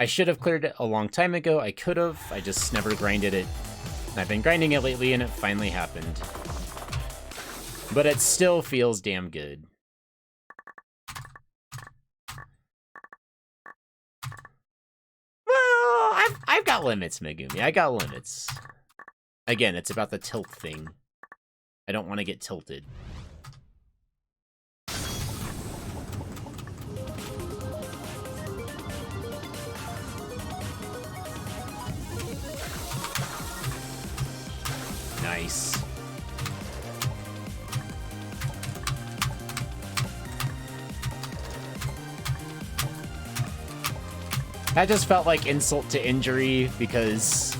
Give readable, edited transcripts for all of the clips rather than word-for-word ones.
I should have cleared it a long time ago. I could have. I just never grinded it. I've been grinding it lately, and it finally happened. But it still feels damn good. Well, I've got limits, Megumi. I got limits. Again, it's about the tilt thing. I don't want to get tilted. Nice. That just felt like insult to injury because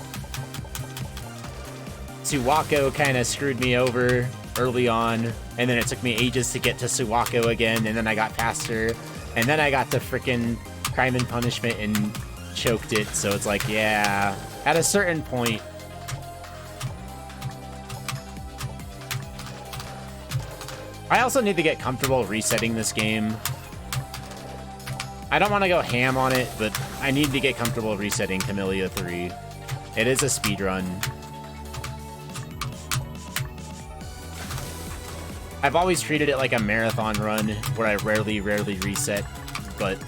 Suwako kind of screwed me over early on, and then it took me ages to get to Suwako again, and then I got past her, and then I got the frickin' Crime and Punishment and choked it, so it's like, yeah, at a certain point, I also need to get comfortable resetting this game. I don't want to go ham on it, but I need to get comfortable resetting Camellia 3. It is a speedrun. I've always treated it like a marathon run where I rarely reset, but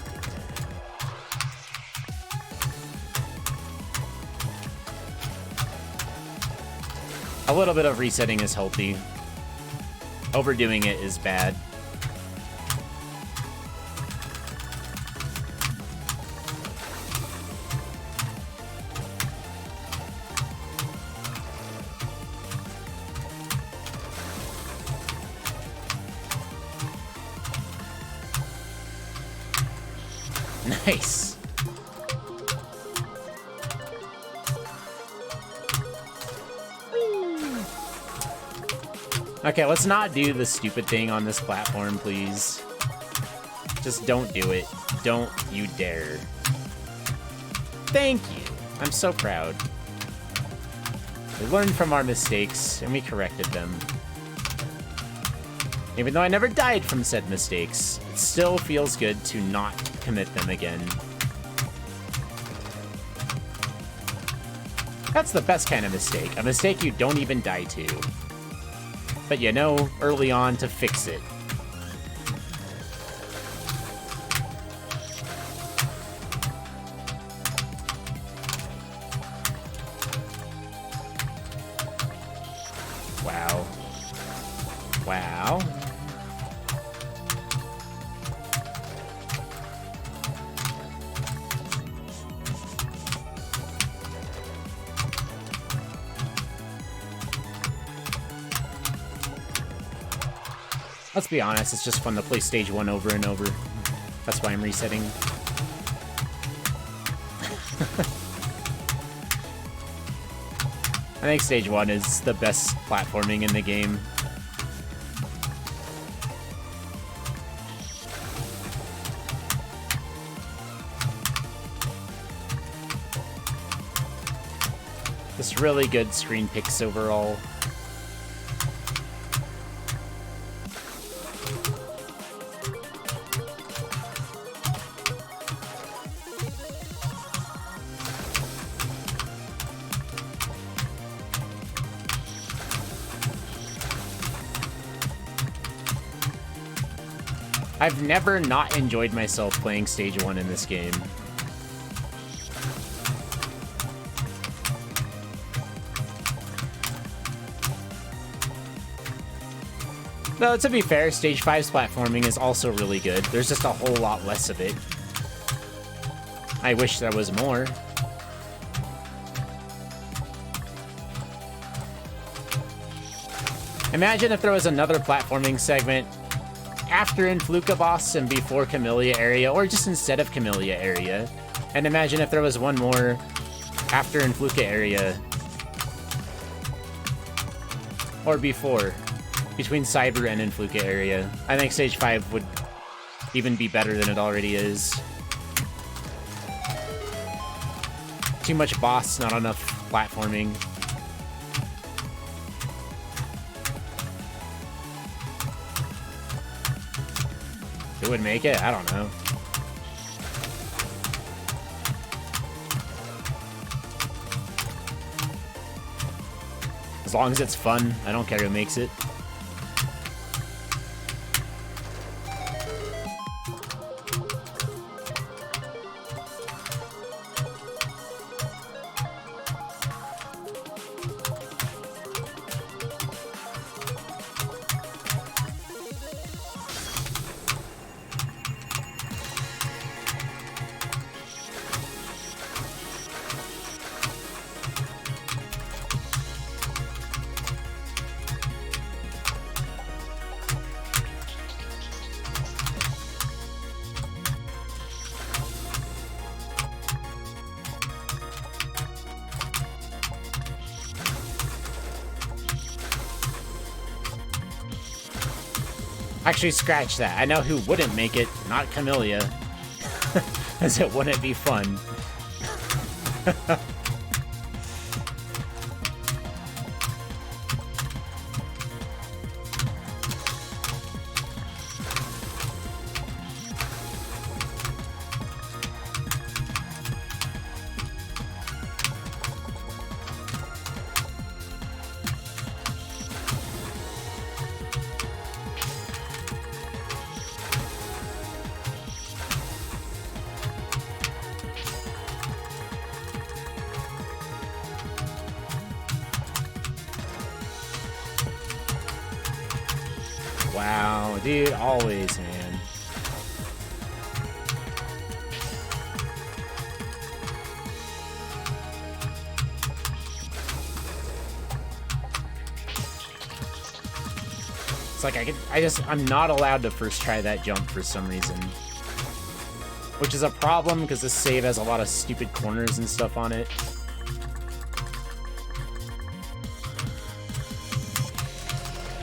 a little bit of resetting is healthy. Overdoing it is bad. Nice. Okay, let's not do the stupid thing on this platform, please. Just don't do it. Don't you dare. Thank you. I'm so proud. We learned from our mistakes, and we corrected them. Even though I never died from said mistakes, it still feels good to not commit them again. That's the best kind of mistake. A mistake you don't even die to. But you know early on to fix it. Wow. Wow. Let's be honest, it's just fun to play stage 1 over and over. That's why I'm resetting. I think stage 1 is the best platforming in the game. Just really good screen picks overall. I've never not enjoyed myself playing stage 1 in this game. Though, to be fair, stage 5's platforming is also really good. There's just a whole lot less of it. I wish there was more. Imagine if there was another platforming segment after Influka Boss and before Camellia area, or just instead of Camellia area. And imagine if there was one more after Influka area. Or before. Between Cyber and Influka area. I think Stage 5 would even be better than it already is. Too much boss, not enough platforming. Who would make it? I don't know. As long as it's fun, I don't care who makes it. Actually, scratch that. I know who wouldn't make it, not Camellia. As it wouldn't be fun. Wow, dude, always, man. It's like I'm not allowed to first try that jump for some reason. Which is a problem because this save has a lot of stupid corners and stuff on it.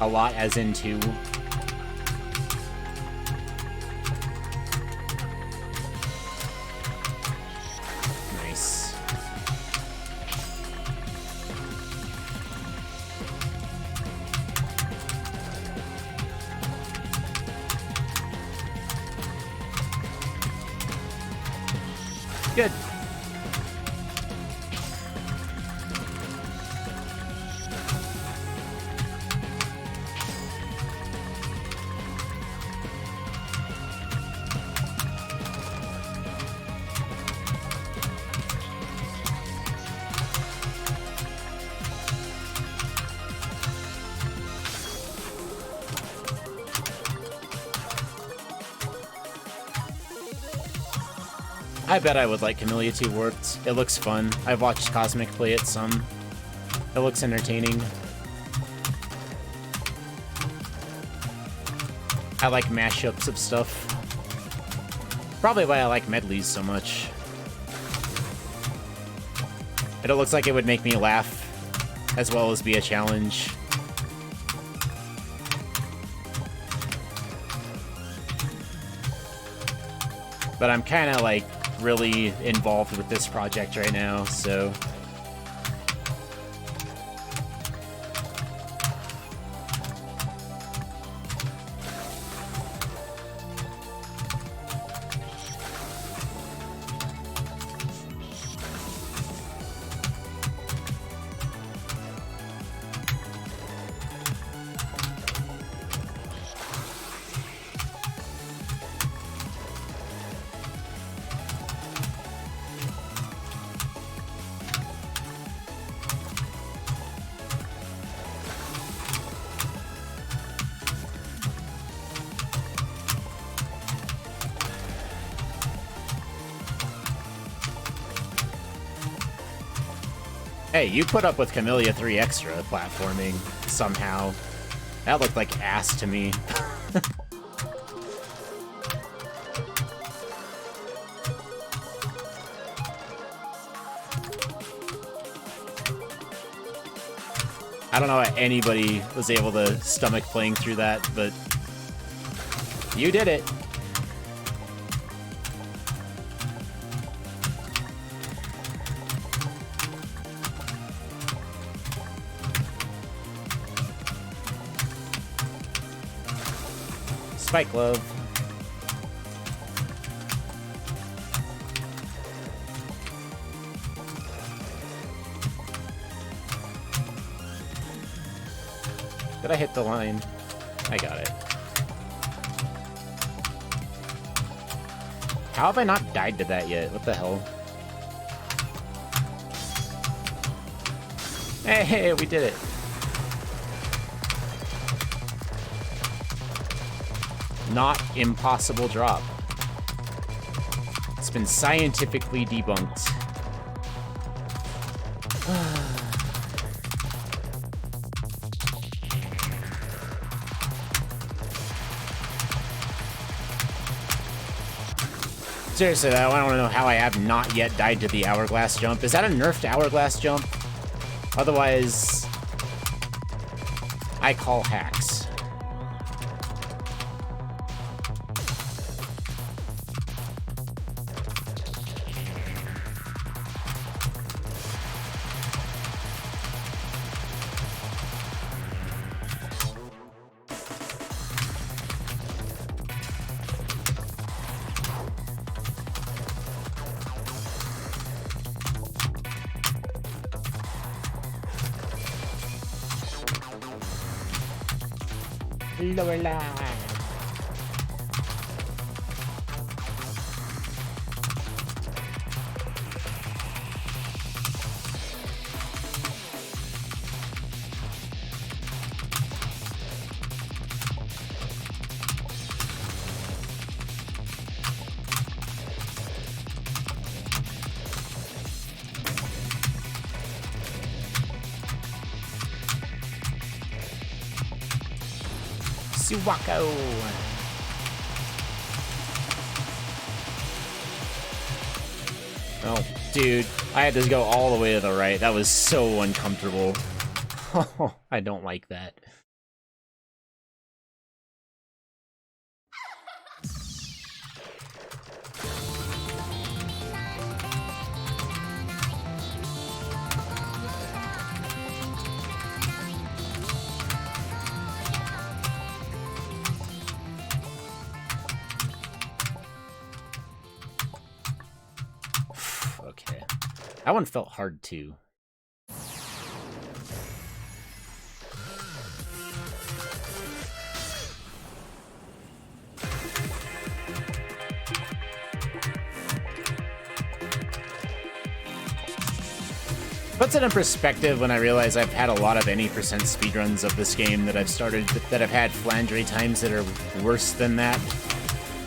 A lot as in two. Nice. Good. I bet I would like Camellia 2 Warped. It looks fun. I've watched Cosmic play it some. It looks entertaining. I like mashups of stuff. Probably why I like medleys so much. It looks like it would make me laugh, as well as be a challenge. But I'm kind of like really involved with this project right now, so hey, you put up with Camellia 3 Extra platforming somehow. That looked like ass to me. I don't know how anybody was able to stomach playing through that, but you did it. Spike Glove. I hit the line. I got it. How have I not died to that yet? What the hell? Hey, we did it. Not impossible drop. It's been scientifically debunked. Seriously, though, I don't know how I have not yet died to the hourglass jump. Is that a nerfed hourglass jump? Otherwise, I call hacks. Lower line. Suwako. Oh, dude, I had to go all the way to the right. That was so uncomfortable. Oh, I don't like that. Okay. That one felt hard too. Puts it in perspective when I realize I've had a lot of any % speedruns of this game that I've started that have had flandre times that are worse than that.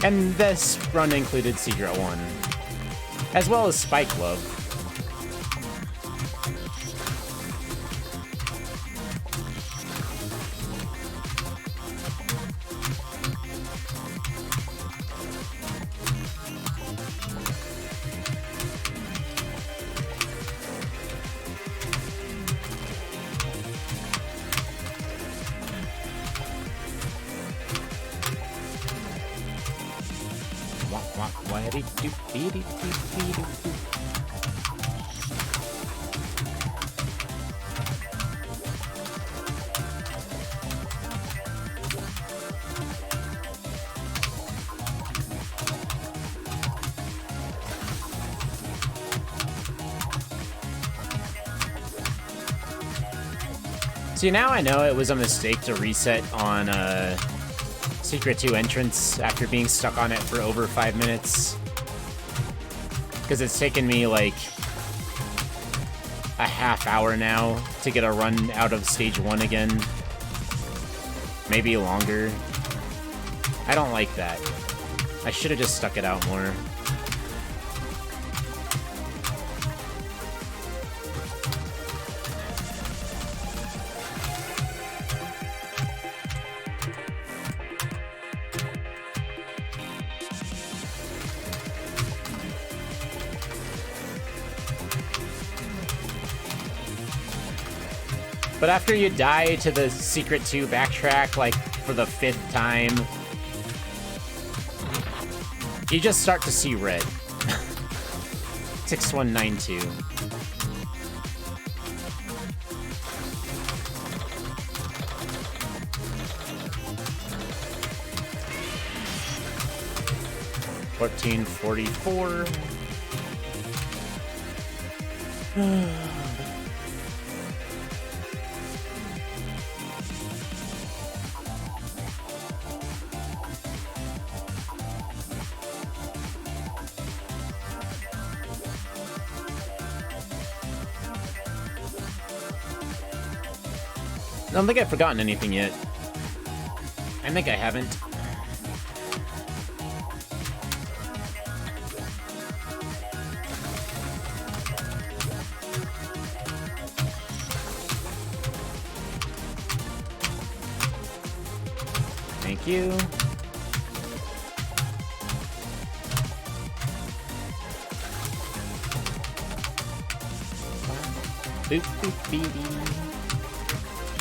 And this run included Secret 1. As well as Spike Love. See, now I know it was a mistake to reset on Secret 2 entrance after being stuck on it for over 5 minutes. Because it's taken me like a half hour now to get a run out of stage 1 again. Maybe longer. I don't like that. I should have just stuck it out more. But after you die to the Secret 2 backtrack, like, for the 5th time, you just start to see red. 6192. $14.44. I don't think I've forgotten anything yet. I think I haven't. Thank you. Boop, boop, baby.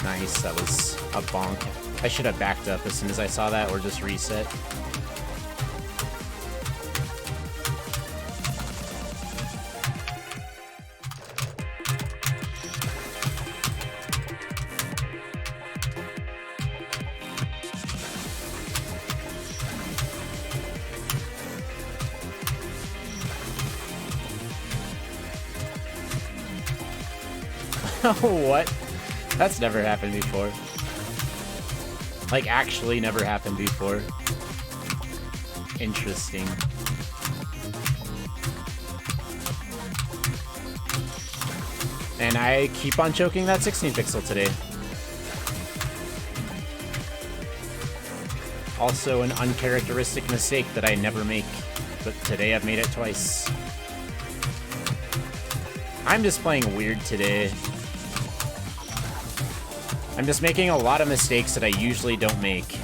Nice, that was a bonk. I should have backed up as soon as I saw that, or just reset. What? That's never happened before. Like, actually never happened before. Interesting. And I keep on choking that 16 pixel today. Also an uncharacteristic mistake that I never make, but today I've made it twice. I'm just playing weird today. I'm just making a lot of mistakes that I usually don't make.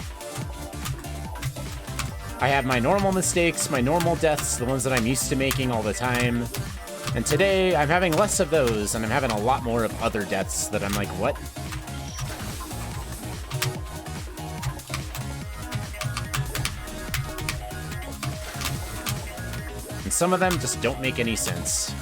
I have my normal mistakes, my normal deaths, the ones that I'm used to making all the time. And today, I'm having less of those, and I'm having a lot more of other deaths that I'm like, what? And some of them just don't make any sense.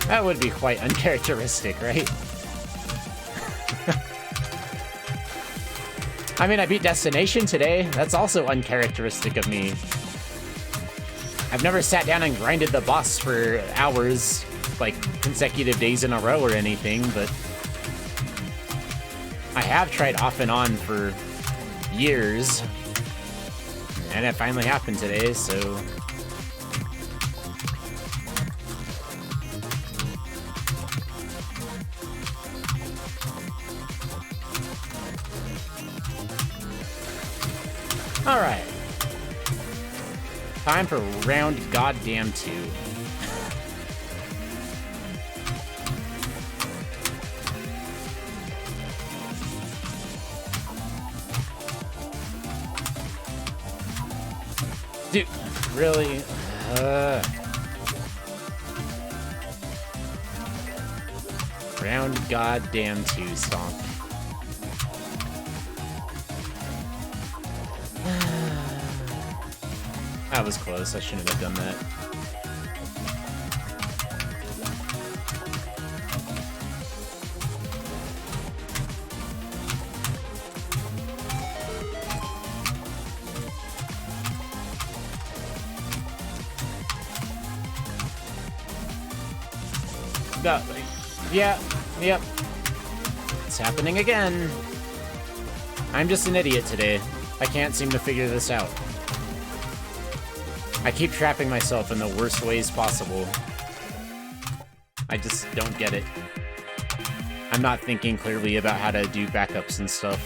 That would be quite uncharacteristic, right? I mean, I beat Destination today. That's also uncharacteristic of me. I've never sat down and grinded the boss for hours, like consecutive days in a row or anything, but I have tried off and on for years. And it finally happened today, so... Alright. Time for round goddamn 2. Dude, really? Round goddamn 2, Stomp. That was close. I shouldn't have done that. Yeah, yep. It's happening again. I'm just an idiot today. I can't seem to figure this out. I keep trapping myself in the worst ways possible. I just don't get it. I'm not thinking clearly about how to do backups and stuff.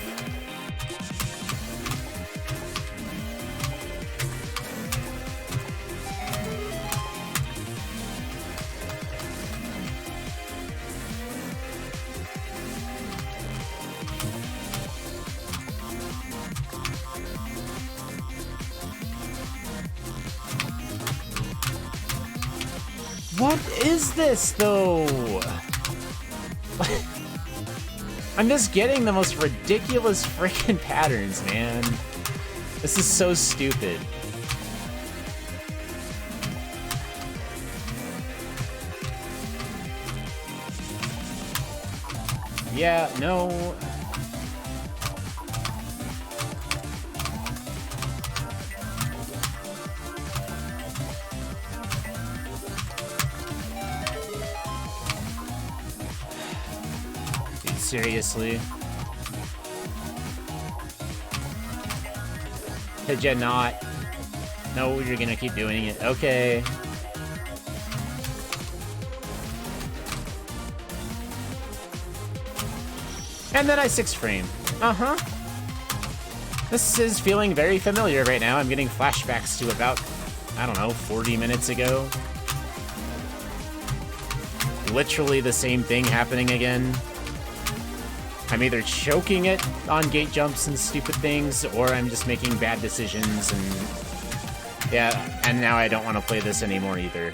What is this, though? I'm just getting the most ridiculous freaking patterns, man. This is so stupid. Yeah, no... Seriously. Could you not? No, you're gonna keep doing it. Okay. And then I 6-frame. Uh-huh. This is feeling very familiar right now. I'm getting flashbacks to about, I don't know, 40 minutes ago. Literally the same thing happening again. I'm either choking it on gate jumps and stupid things, or I'm just making bad decisions, and yeah, and now I don't want to play this anymore either.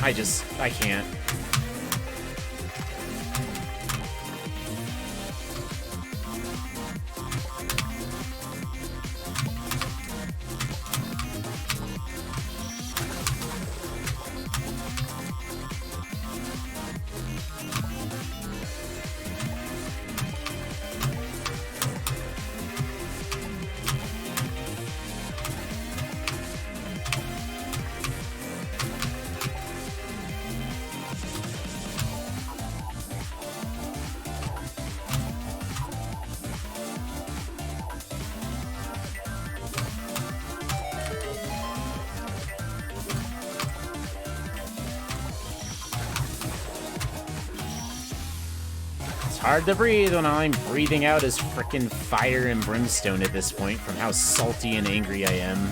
I can't. Hard to breathe when all I'm breathing out is frickin' fire and brimstone at this point from how salty and angry I am.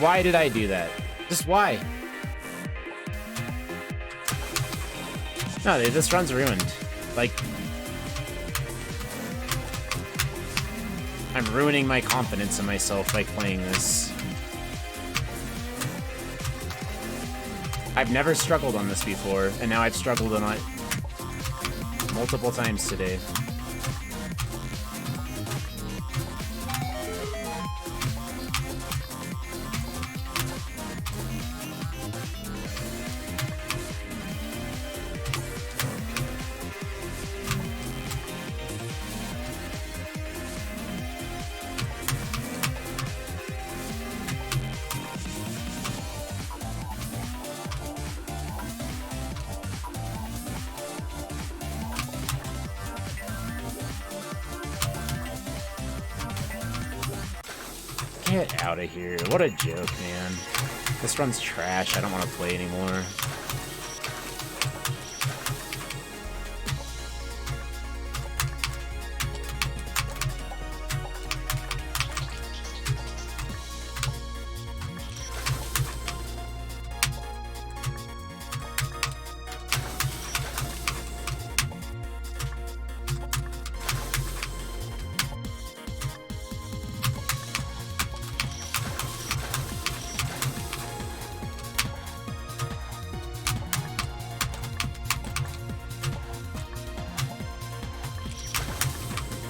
Why did I do that? Just why? No, dude, this run's ruined. Like, I'm ruining my confidence in myself by playing this. I've never struggled on this before, and now I've struggled on it multiple times today. Get out of here. What a joke, man. This run's trash. I don't want to play anymore.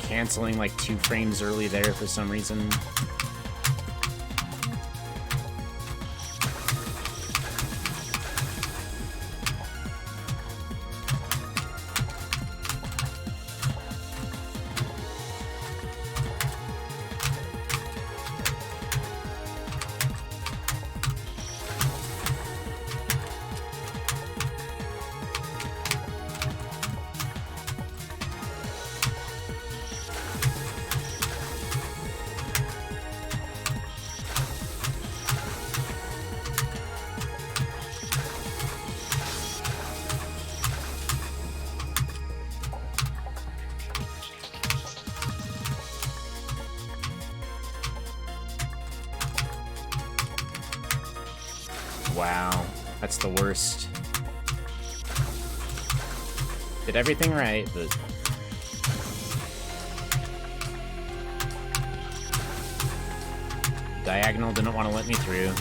Canceling like 2 frames early there for some reason. Wow, that's the worst. Did everything right, but Diagonal didn't want to let me through.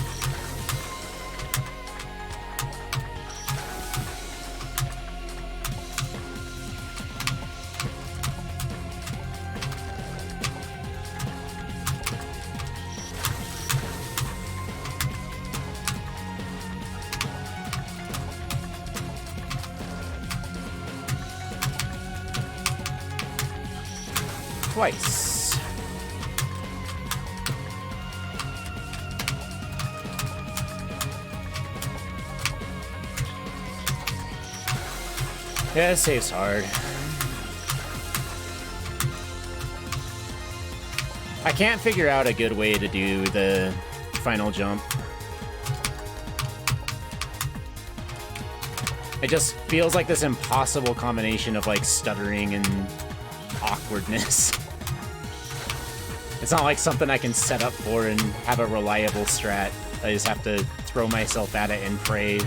Twice. Yeah, this safe's hard. I can't figure out a good way to do the final jump. It just feels like this impossible combination of like stuttering and awkwardness. It's not like something I can set up for and have a reliable strat. I just have to throw myself at it and pray.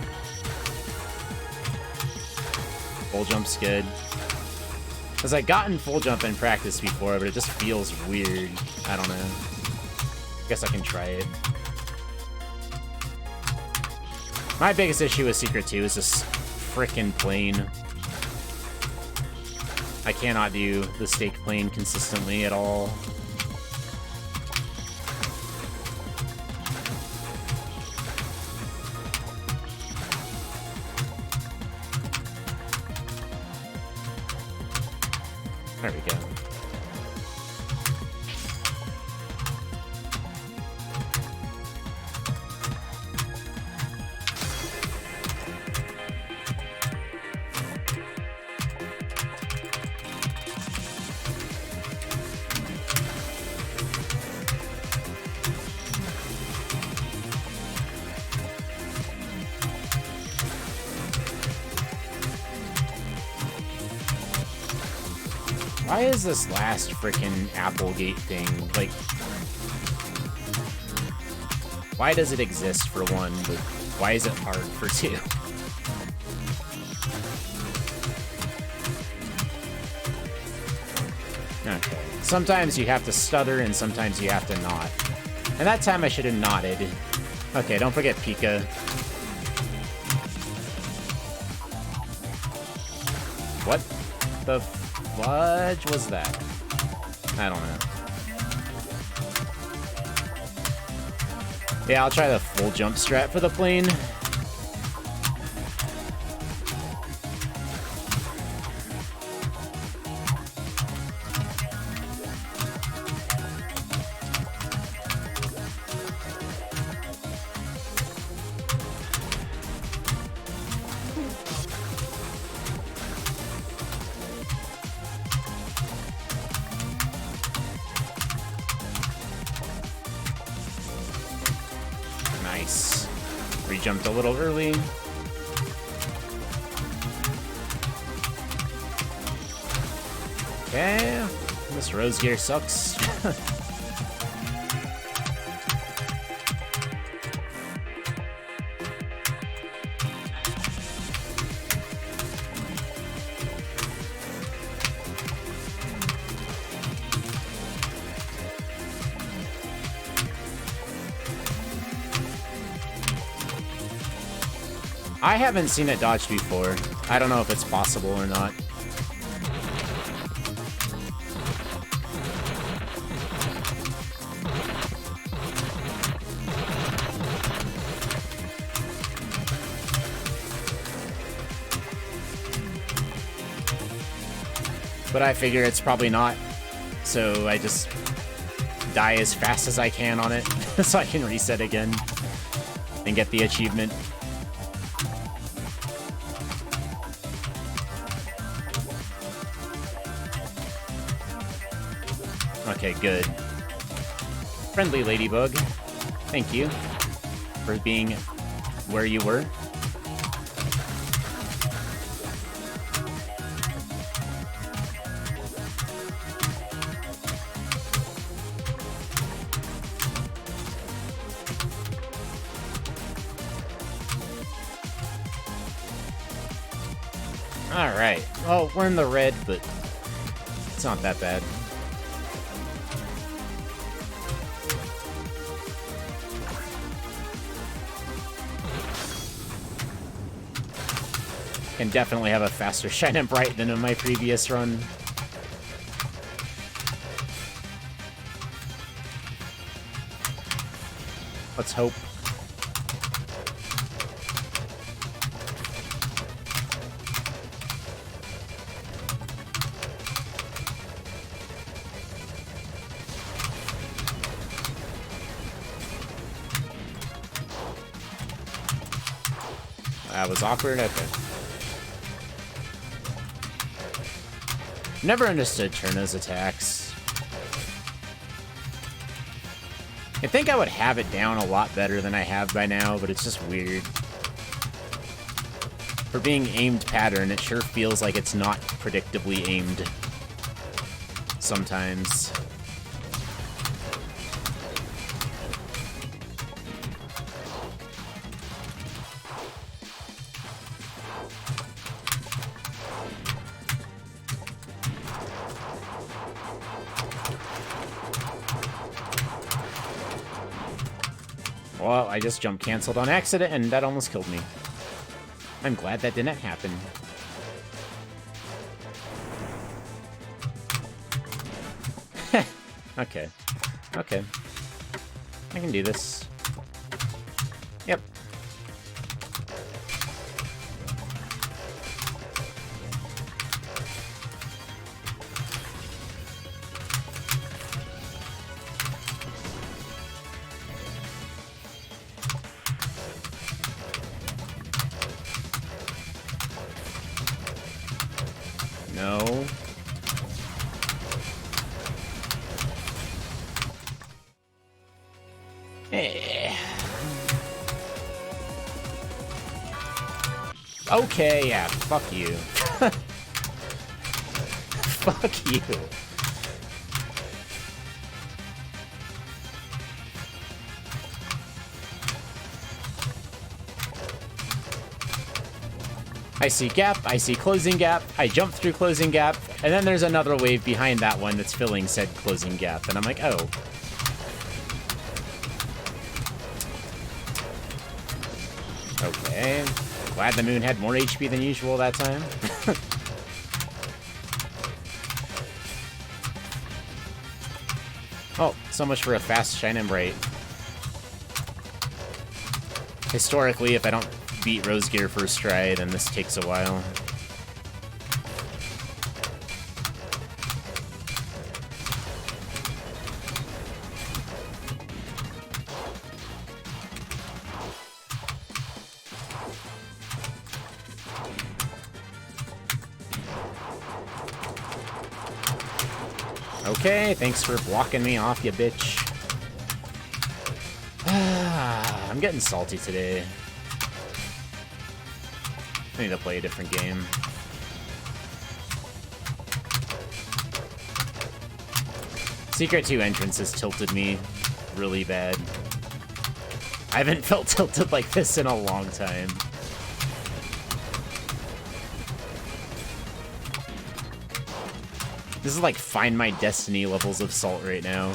Full jump's good. Because I've gotten full jump in practice before, but it just feels weird. I don't know. Guess I can try it. My biggest issue with Secret 2 is this frickin' plane. I cannot do the stake plane consistently at all. There we go. Why is this last frickin' Applegate thing, like... Why does it exist for one, but why is it hard for two? Okay. Sometimes you have to stutter, and sometimes you have to nod. And that time I should have nodded. Okay, don't forget Pika. What the fudge was that? I don't know. Yeah, I'll try the full jump strat for the plane. Nice. Re-jumped a little early. Okay. This rose gear sucks. I haven't seen it dodged before. I don't know if it's possible or not. But I figure it's probably not. So I just die as fast as I can on it so I can reset again and get the achievement. Okay, good. Friendly ladybug, thank you for being where you were. Alright, well, we're in the red, but it's not that bad. Can definitely have a faster Shine and Bright than in my previous run. Let's hope. That was awkward. Okay. Never understood Turno's attacks. I think I would have it down a lot better than I have by now, but it's just weird. For being aimed pattern, it sure feels like it's not predictably aimed sometimes. Well, I just jump canceled on accident, and that almost killed me. I'm glad that didn't happen. Okay. Okay. I can do this. Yep. No. Okay, yeah, fuck you. Fuck you. I see gap, I see closing gap, I jump through closing gap, and then there's another wave behind that one that's filling said closing gap, and I'm like, oh. Okay. Glad the moon had more HP than usual that time. Oh, so much for a fast Shine and Bright. Historically, if I don't beat Rose Gear first try, then this takes a while. Okay, thanks for blocking me off, you bitch. I'm getting salty today. I need to play a different game. Secret 2 entrance has tilted me really bad. I haven't felt tilted like this in a long time. This is like Find My Destiny levels of salt right now.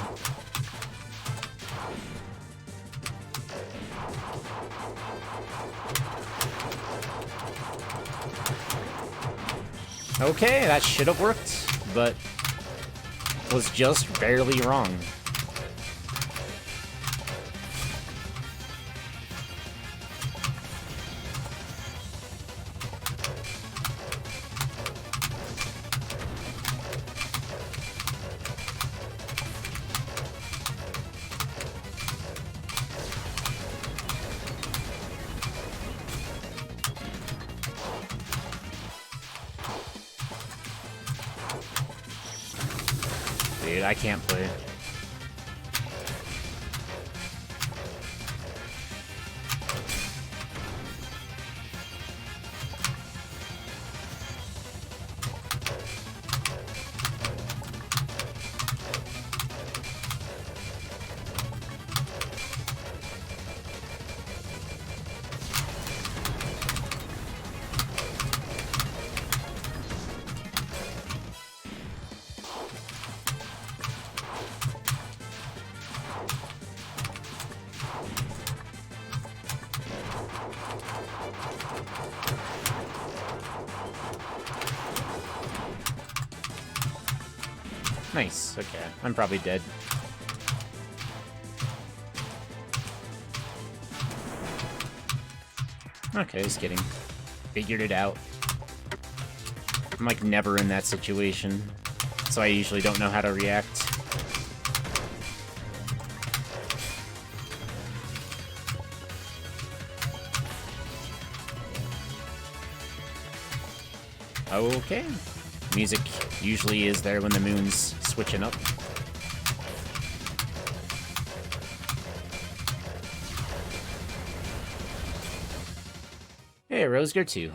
Okay, that should have worked, but was just barely wrong. Dude, I can't play. Nice, okay. I'm probably dead. Okay, just kidding. Figured it out. I'm like never in that situation, so I usually don't know how to react. Okay. Music usually is there when the moon's switching up. Hey, Rosger 2.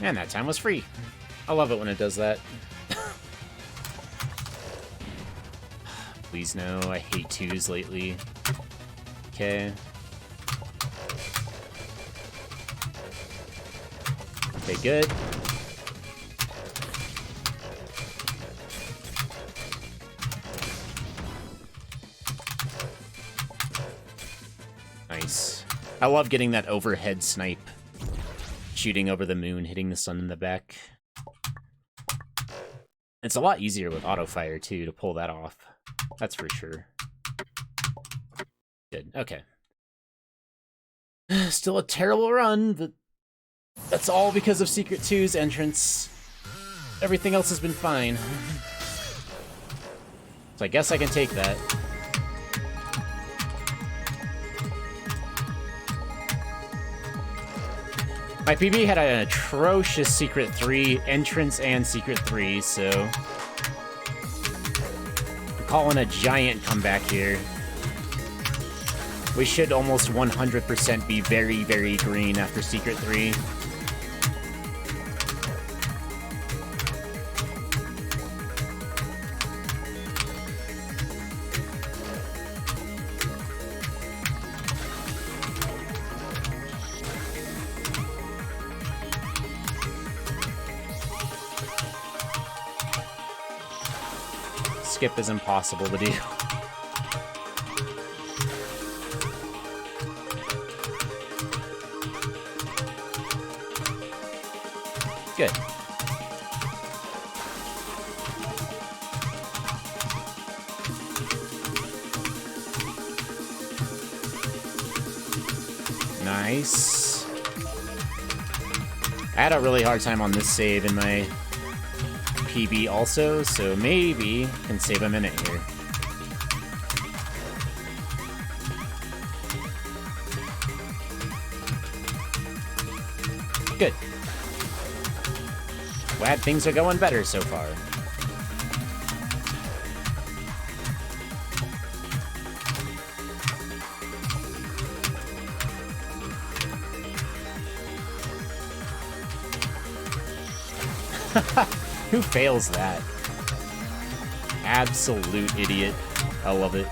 And that time was free. I love it when it does that. Please no, I hate 2s lately. Okay. Okay, good. Nice. I love getting that overhead snipe. Shooting over the moon, hitting the sun in the back. It's a lot easier with auto fire too to pull that off. That's for sure. Good. Okay. Still a terrible run, but that's all because of Secret 2's entrance. Everything else has been fine. So I guess I can take that. My PB had an atrocious Secret 3 entrance and Secret 3, so I'm calling a giant comeback here. We should almost 100% be very, very green after Secret 3. Skip is impossible to do. Good. Nice. I had a really hard time on this save in my PB also, so maybe can save a minute here. Good. Glad things are going better so far. Who fails that? Absolute idiot. I love it.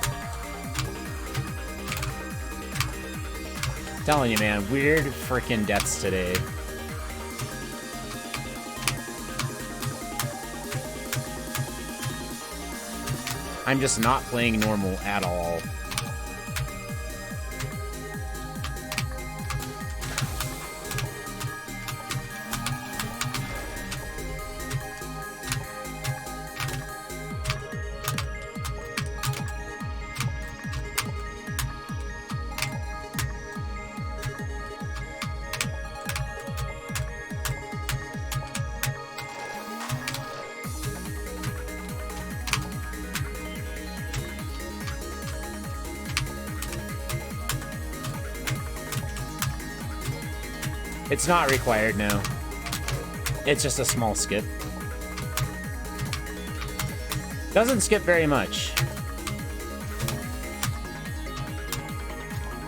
Telling you, man, weird frickin' deaths today. I'm just not playing normal at all. It's not required, no. It's just a small skip. Doesn't skip very much.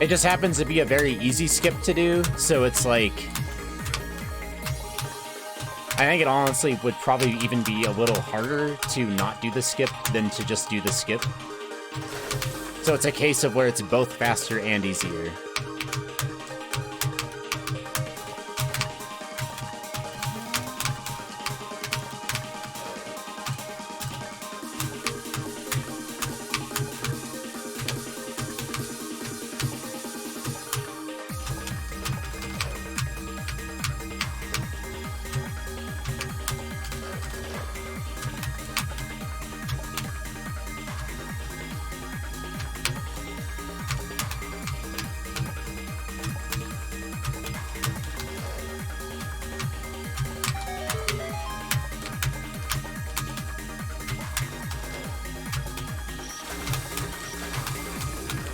It just happens to be a very easy skip to do, so it's like... I think it honestly would probably even be a little harder to not do the skip than to just do the skip. So it's a case of where it's both faster and easier.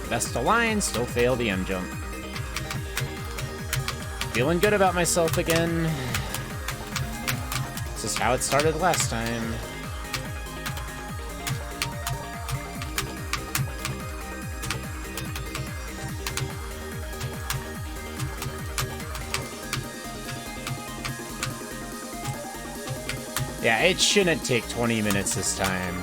Best of line, still fail the M jump. Feeling good about myself again. This is how it started last time. Yeah, it shouldn't take 20 minutes this time.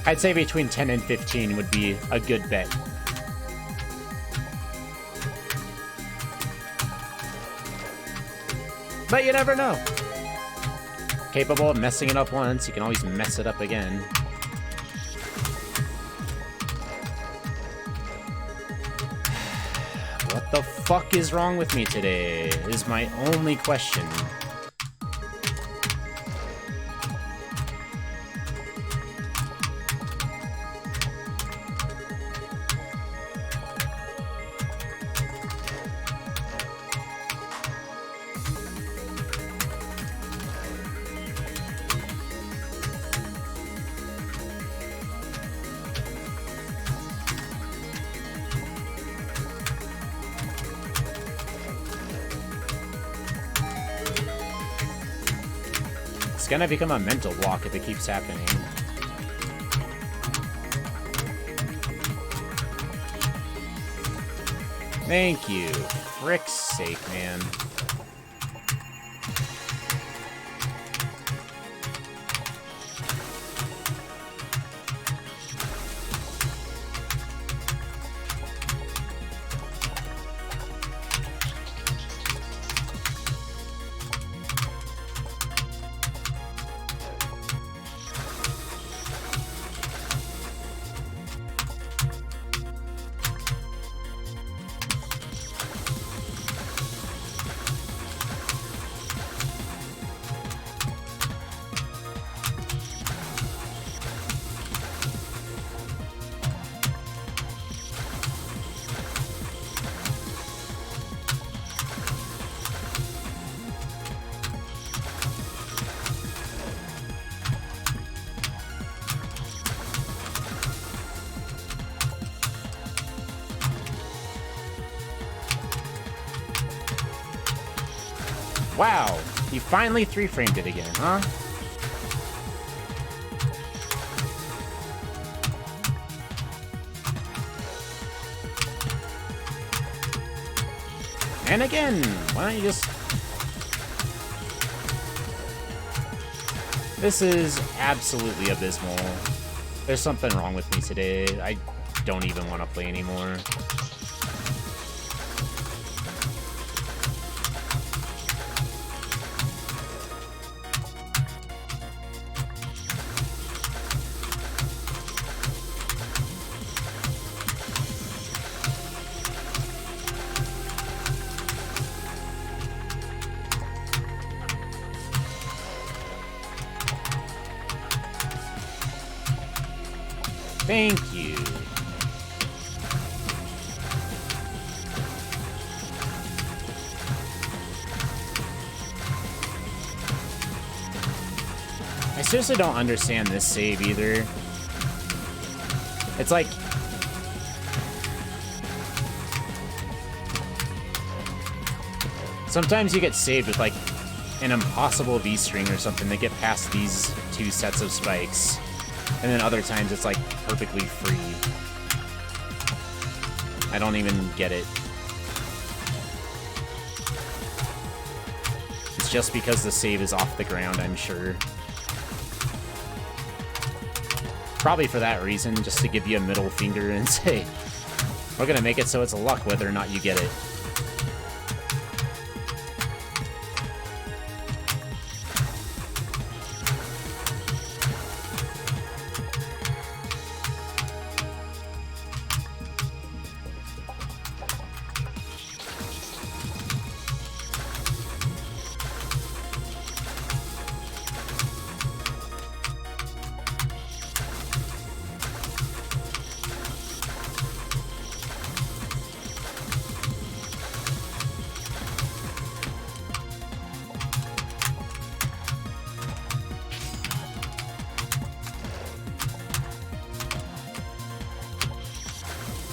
I'd say between 10 and 15 would be a good bet. But you never know. Capable of messing it up once, you can always mess it up again. What the fuck is wrong with me today is my only question. It's gonna become a mental block if it keeps happening. Thank you. Frick's sake, man. Wow, you finally 3-framed it again, huh? And again, why don't you just... This is absolutely abysmal. There's something wrong with me today. I don't even want to play anymore. Thank you. I seriously don't understand this save either. It's like... Sometimes you get saved with like an impossible V-string or something that get past these two sets of spikes. And then other times it's like perfectly free. I don't even get it. It's just because the save is off the ground, I'm sure. Probably for that reason, just to give you a middle finger and say, we're gonna make it so it's a luck whether or not you get it.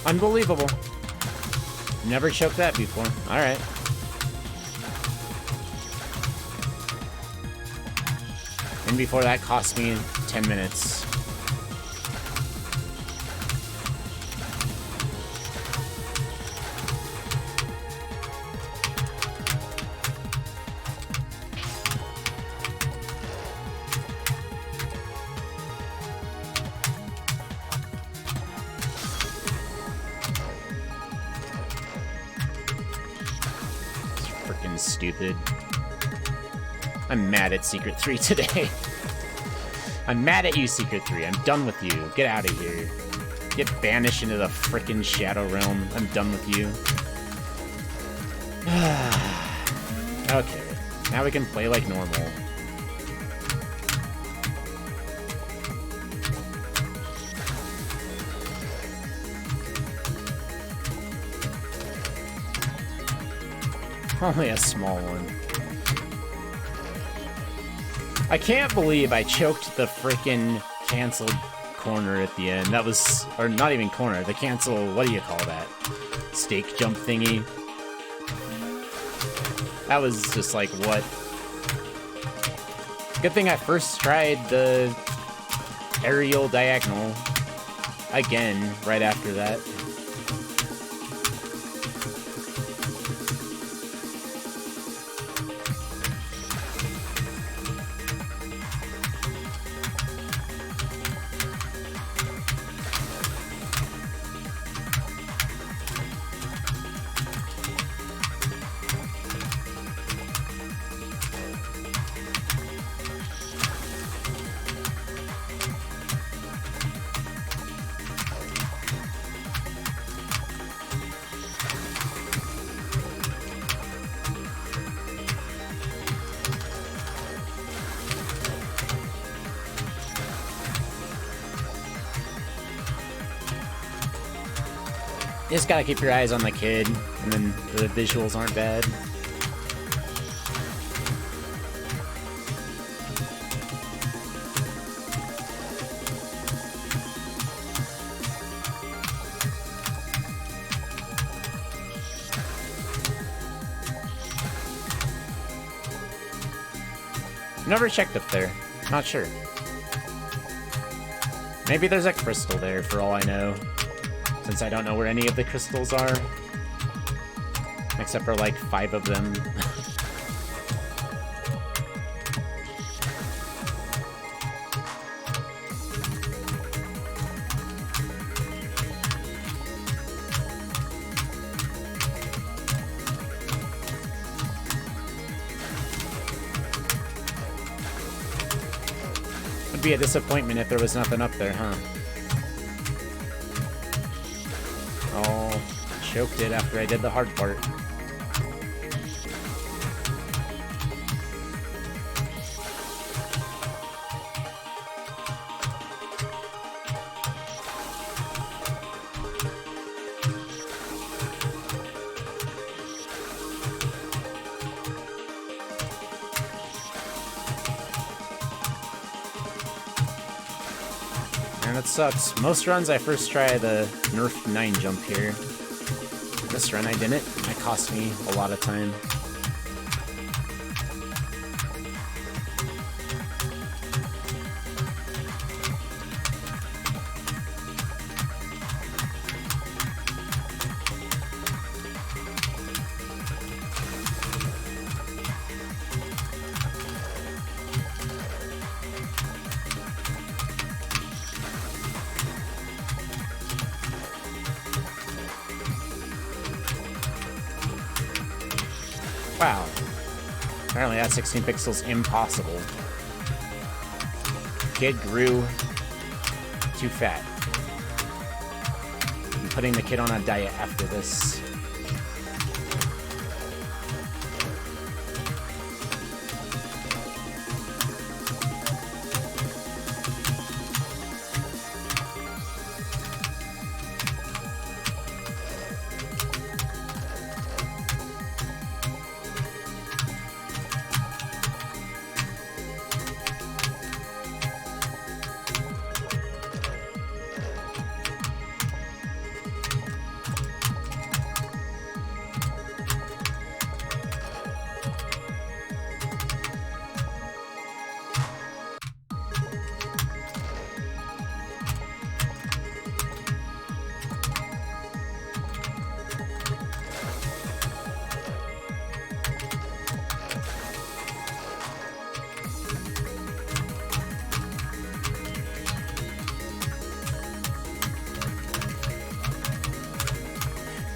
Unbelievable. Never choked that before. Alright. And before that cost me 10 minutes. Stupid. I'm mad at Secret 3 today. I'm mad at you, Secret 3. I'm done with you. Get out of here. Get banished into the frickin' Shadow Realm. I'm done with you. Okay. Now we can play like normal. Only a small one. I can't believe I choked the frickin' canceled corner at the end. That was, or not even corner, the cancel, what do you call that? Stake jump thingy. That was just like, what? Good thing I first tried the aerial diagonal again right after that. You just gotta keep your eyes on the kid, and then the visuals aren't bad. Never checked up there. Not sure. Maybe there's a crystal there for all I know. Since I don't know where any of the crystals are. Except for like 5 of them. Would be a disappointment if there was nothing up there, huh? Oh, choked it after I did the hard part. And it sucks. Most runs I first try the nerfed 9 jump here. This run I didn't. It cost me a lot of time. Wow. Apparently that 16 pixels impossible. Kid grew too fat. I'm putting the kid on a diet after this.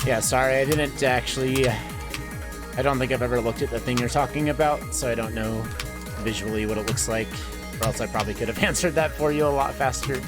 Yeah, sorry, I didn't actually... I don't think I've ever looked at the thing you're talking about, so I don't know visually what it looks like, or else I probably could have answered that for you a lot faster.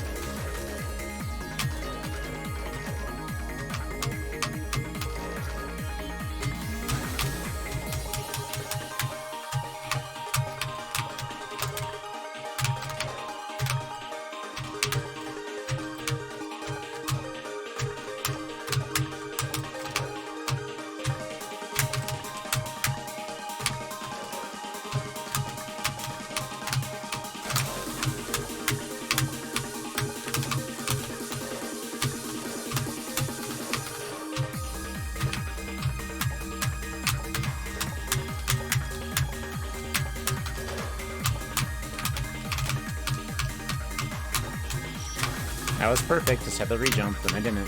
That was perfect, just had the re-jump, and I didn't.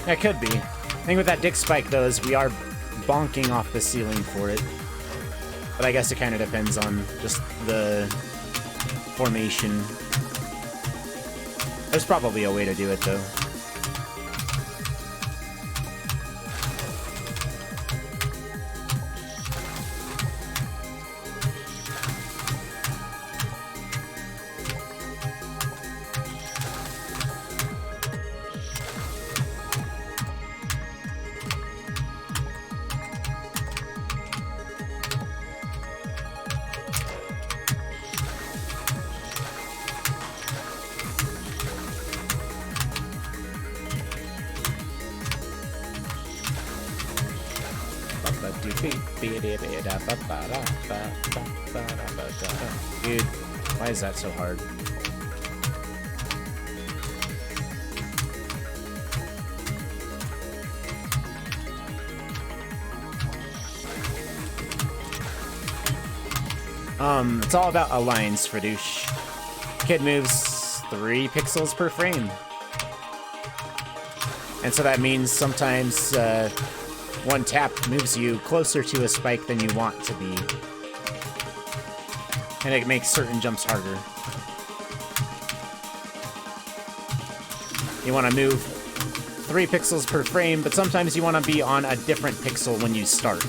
That could be. The thing with that dick spike, though, is we are bonking off the ceiling for it. But I guess it kind of depends on just the formation. There's probably a way to do it, though. Dude, why is that so hard? It's all about aligns, Fradouche. Kid moves 3 pixels per frame. And so that means sometimes one tap moves you closer to a spike than you want to be. And it makes certain jumps harder. You want to move 3 pixels per frame, but sometimes you want to be on a different pixel when you start.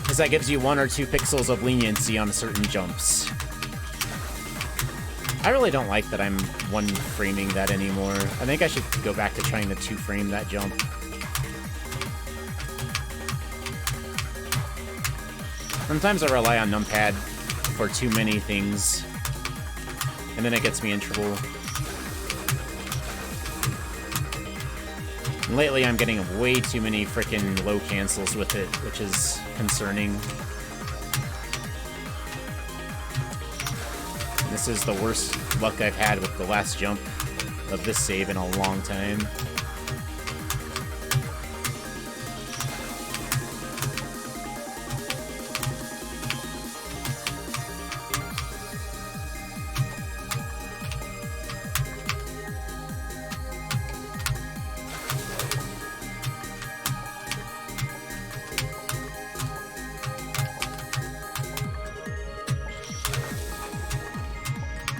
Because that gives you 1 or 2 pixels of leniency on certain jumps. I really don't like that I'm 1-framing that anymore. I think I should go back to trying to 2-frame that jump. Sometimes I rely on numpad for too many things, and then it gets me in trouble. And lately I'm getting way too many frickin' low cancels with it, which is concerning. This is the worst luck I've had with the last jump of this save in a long time.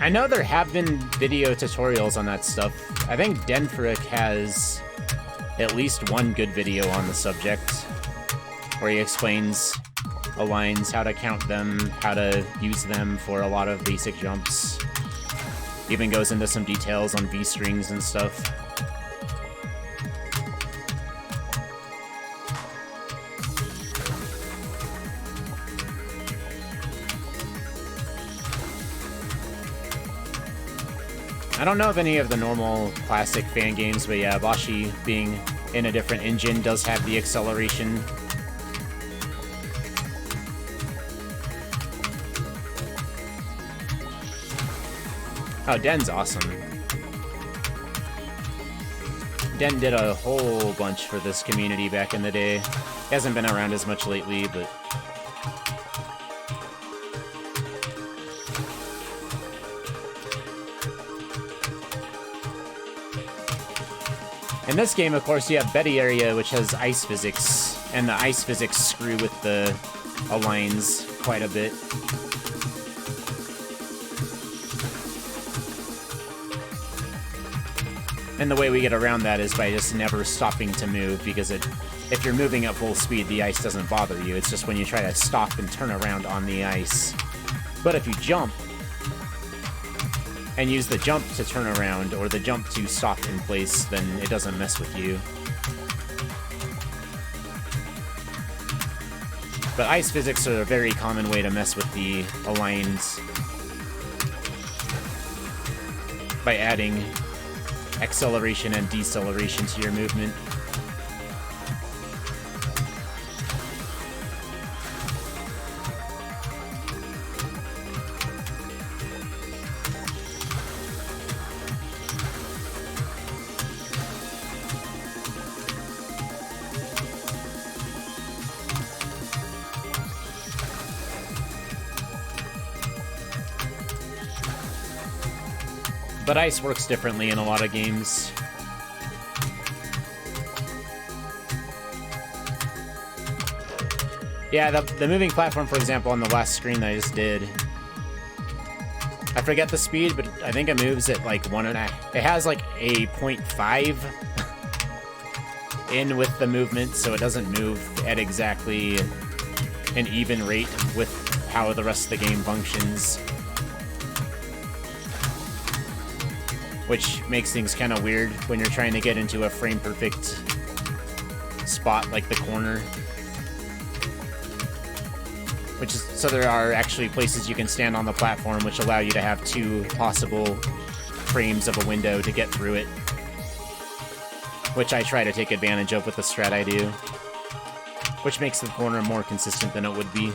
I know there have been video tutorials on that stuff. I think Denfrick has at least one good video on the subject, where he explains aligns, how to count them, how to use them for a lot of basic jumps. Even goes into some details on V-strings and stuff. I don't know of any of the normal classic fan games, but yeah, Bashi being in a different engine does have the acceleration. Oh, Den's awesome. Den did a whole bunch for this community back in the day. He hasn't been around as much lately, but... In this game, of course, you have Betty area, which has ice physics, and the ice physics screw with the aligns quite a bit. And the way we get around that is by just never stopping to move, because if you're moving at full speed, the ice doesn't bother you. It's just when you try to stop and turn around on the ice. But if you jump, and use the jump to turn around, or the jump to stop in place, then it doesn't mess with you. But ice physics are a very common way to mess with the aligns by adding acceleration and deceleration to your movement. But ice works differently in a lot of games. Yeah, the moving platform, for example, on the last screen that I just did, I forget the speed, but I think it moves at like 1.5. It has like a 0.5 in with the movement, so it doesn't move at exactly an even rate with how the rest of the game functions. Which makes things kind of weird when you're trying to get into a frame-perfect spot like the corner. So there are actually places you can stand on the platform which allow you to have 2 possible frames of a window to get through it. Which I try to take advantage of with the strat I do. Which makes the corner more consistent than it would be.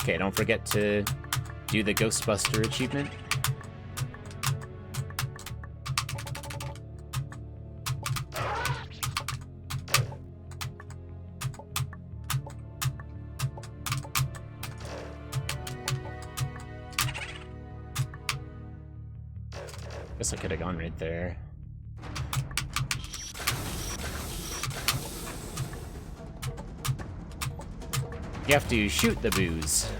Okay, don't forget to do the Ghostbuster achievement. Guess I could have gone right there. You have to shoot the booze.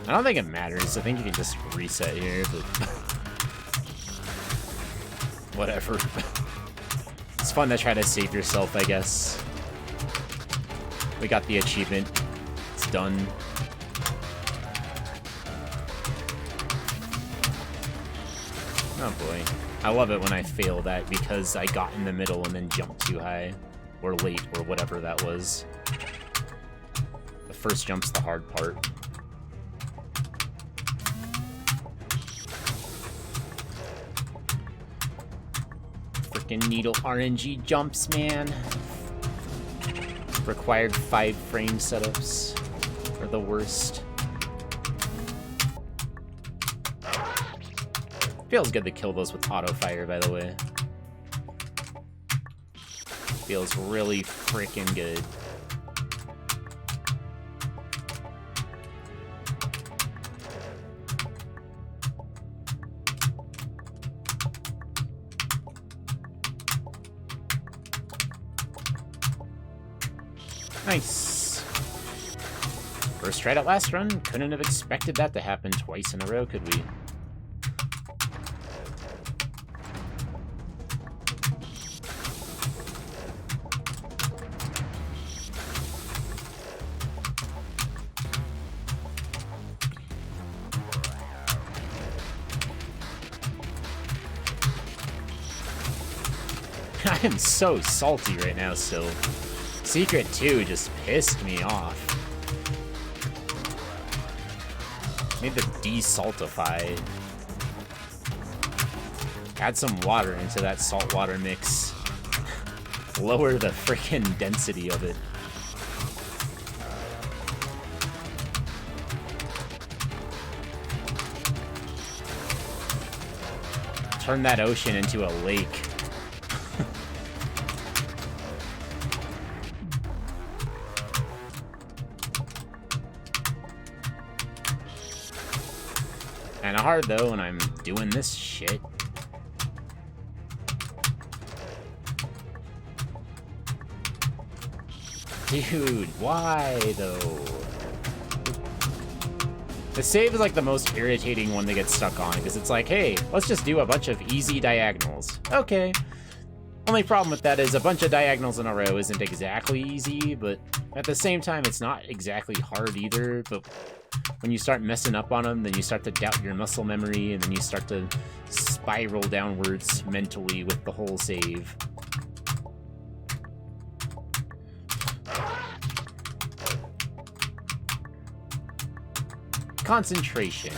I don't think it matters. I think you can just reset here, but whatever. It's fun to try to save yourself, I guess. We got the achievement. It's done. Oh boy. I love it when I fail that because I got in the middle and then jumped too high. Or late, or whatever that was. The first jump's the hard part. Frickin' needle RNG jumps, man. Required 5 frame setups are the worst. Feels good to kill those with auto fire, by the way. Feels really freaking good. Nice. First try at last run. Couldn't have expected that to happen twice in a row, could we? I am so salty right now still. Secret 2 just pissed me off. Need to desaltify. Add some water into that saltwater mix. Lower the freaking density of it. Turn that ocean into a lake. Kinda hard though when I'm doing this shit. Dude, why though? The save is like the most irritating one to get stuck on, because it's like, hey, let's just do a bunch of easy diagonals. Okay. Only problem with that is a bunch of diagonals in a row isn't exactly easy, but at the same time, it's not exactly hard either, but when you start messing up on them, then you start to doubt your muscle memory, and then you start to spiral downwards mentally with the whole save. Concentration.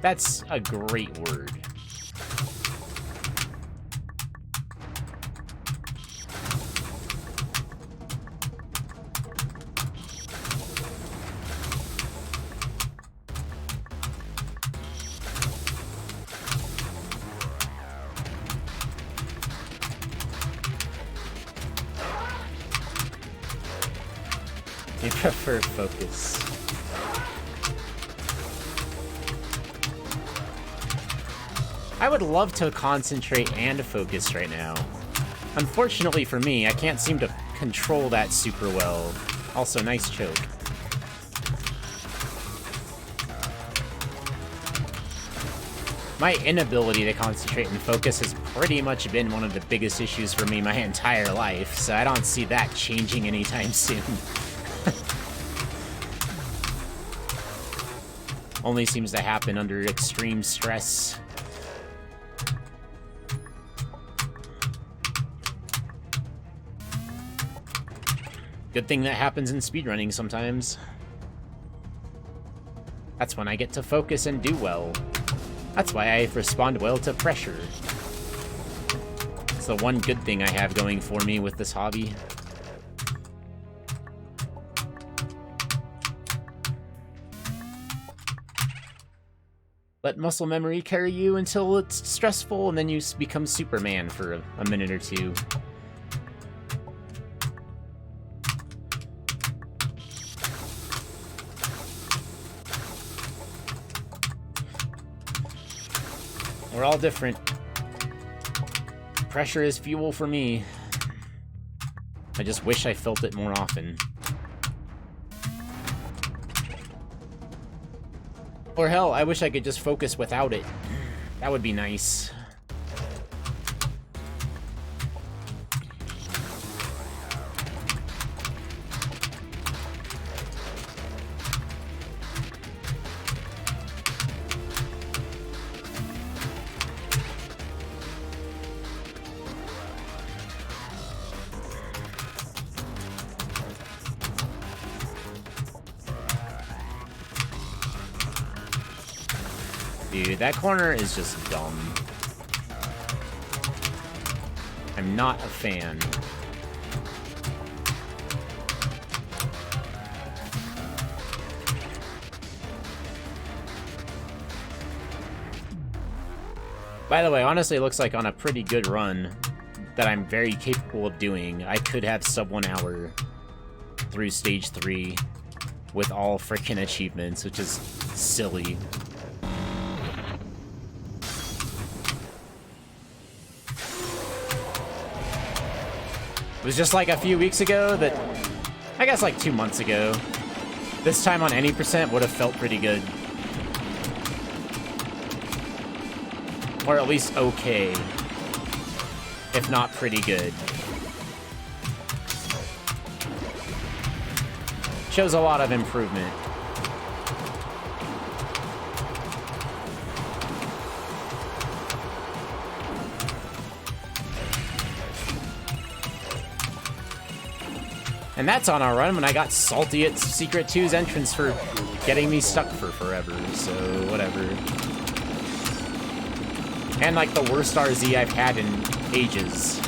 That's a great word. I prefer focus. I would love to concentrate and focus right now. Unfortunately for me, I can't seem to control that super well. Also, nice choke. My inability to concentrate and focus has pretty much been one of the biggest issues for me my entire life, so I don't see that changing anytime soon. Only seems to happen under extreme stress. Good thing that happens in speedrunning sometimes. That's when I get to focus and do well. That's why I respond well to pressure. It's the one good thing I have going for me with this hobby. Let muscle memory carry you until it's stressful, and then you become Superman for a minute or two. We're all different. Pressure is fuel for me. I just wish I felt it more often. Or hell, I wish I could just focus without it. That would be nice. Dude, that corner is just dumb. I'm not a fan. By the way, honestly, it looks like on a pretty good run that I'm very capable of doing, I could have sub 1 hour through stage 3 with all freaking achievements, which is silly. It was just like a few weeks ago that, I guess like 2 months ago, this time on any percent would have felt pretty good. Or at least okay, if not pretty good. Shows a lot of improvement. And that's on our run when I got salty at Secret 2's entrance for getting me stuck for forever, so whatever. And like the worst RZ I've had in ages.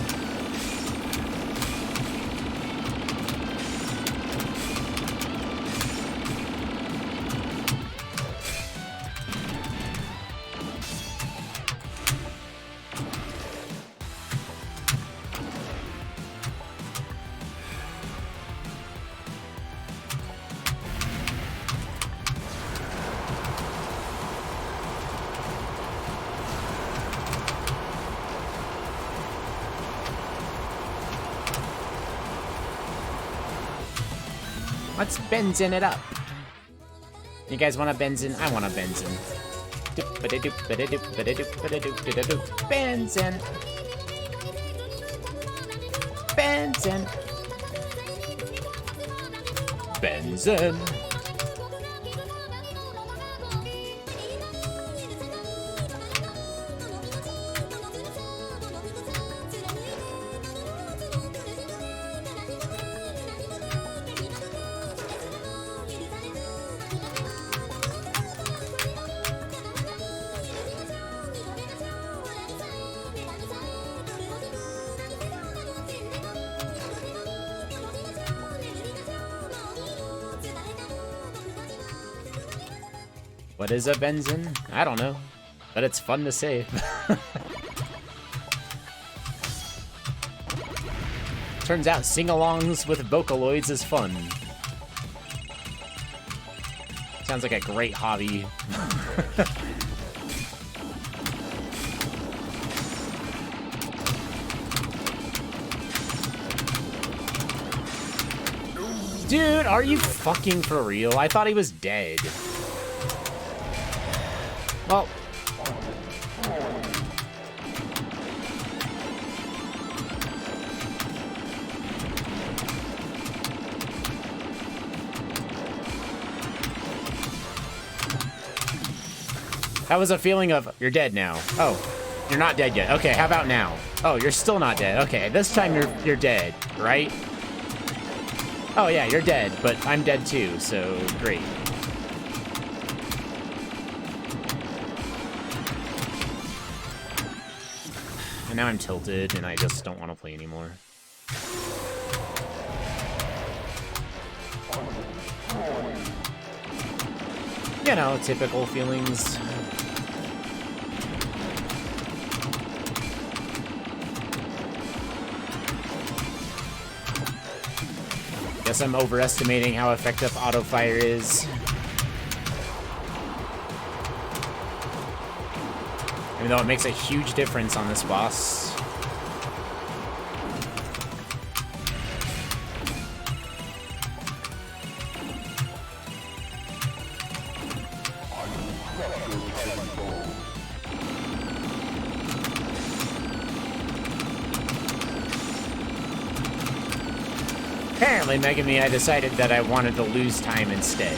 Let's benzin it up. You guys want a benzin? I want a benzin. Benzin. Benzin. Benzin. What is a benzin? I don't know, but it's fun to say. Turns out sing-alongs with Vocaloids is fun. Sounds like a great hobby. Dude, are you fucking for real? I thought he was dead. Well, that was a feeling of, you're dead now. Oh, you're not dead yet. Okay, how about now? Oh, you're still not dead. Okay, this time you're dead, right? Oh yeah, you're dead, but I'm dead too, so great. And now I'm tilted, and I just don't want to play anymore. You know, typical feelings. Guess I'm overestimating how effective auto fire is. Even though it makes a huge difference on this boss. Apparently, Megami, I decided that I wanted to lose time instead.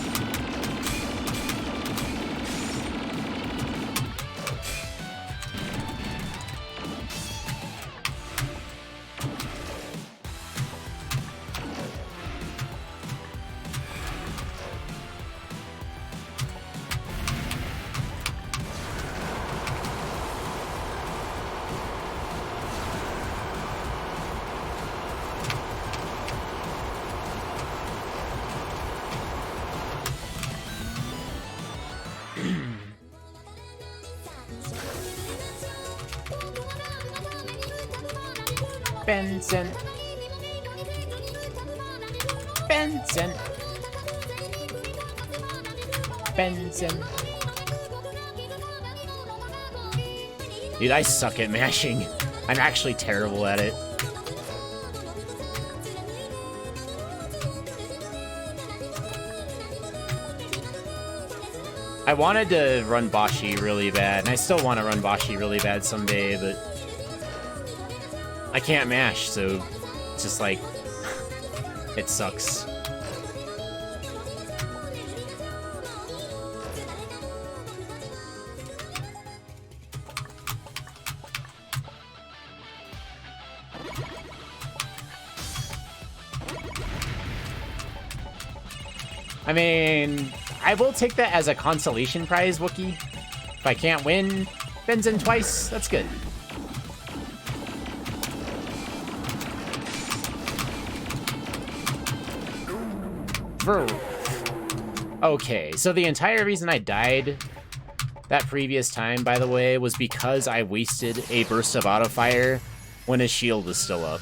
Benson. Benson. Benson. Dude, I suck at mashing. I'm actually terrible at it. I wanted to run Bashi really bad, and I still want to run Bashi really bad someday, but I can't mash, so it's just like, it sucks. I mean, I will take that as a consolation prize, Wookie. If I can't win Benzin twice, that's good. Okay, so the entire reason I died that previous time, by the way, was because I wasted a burst of auto fire when his shield was still up.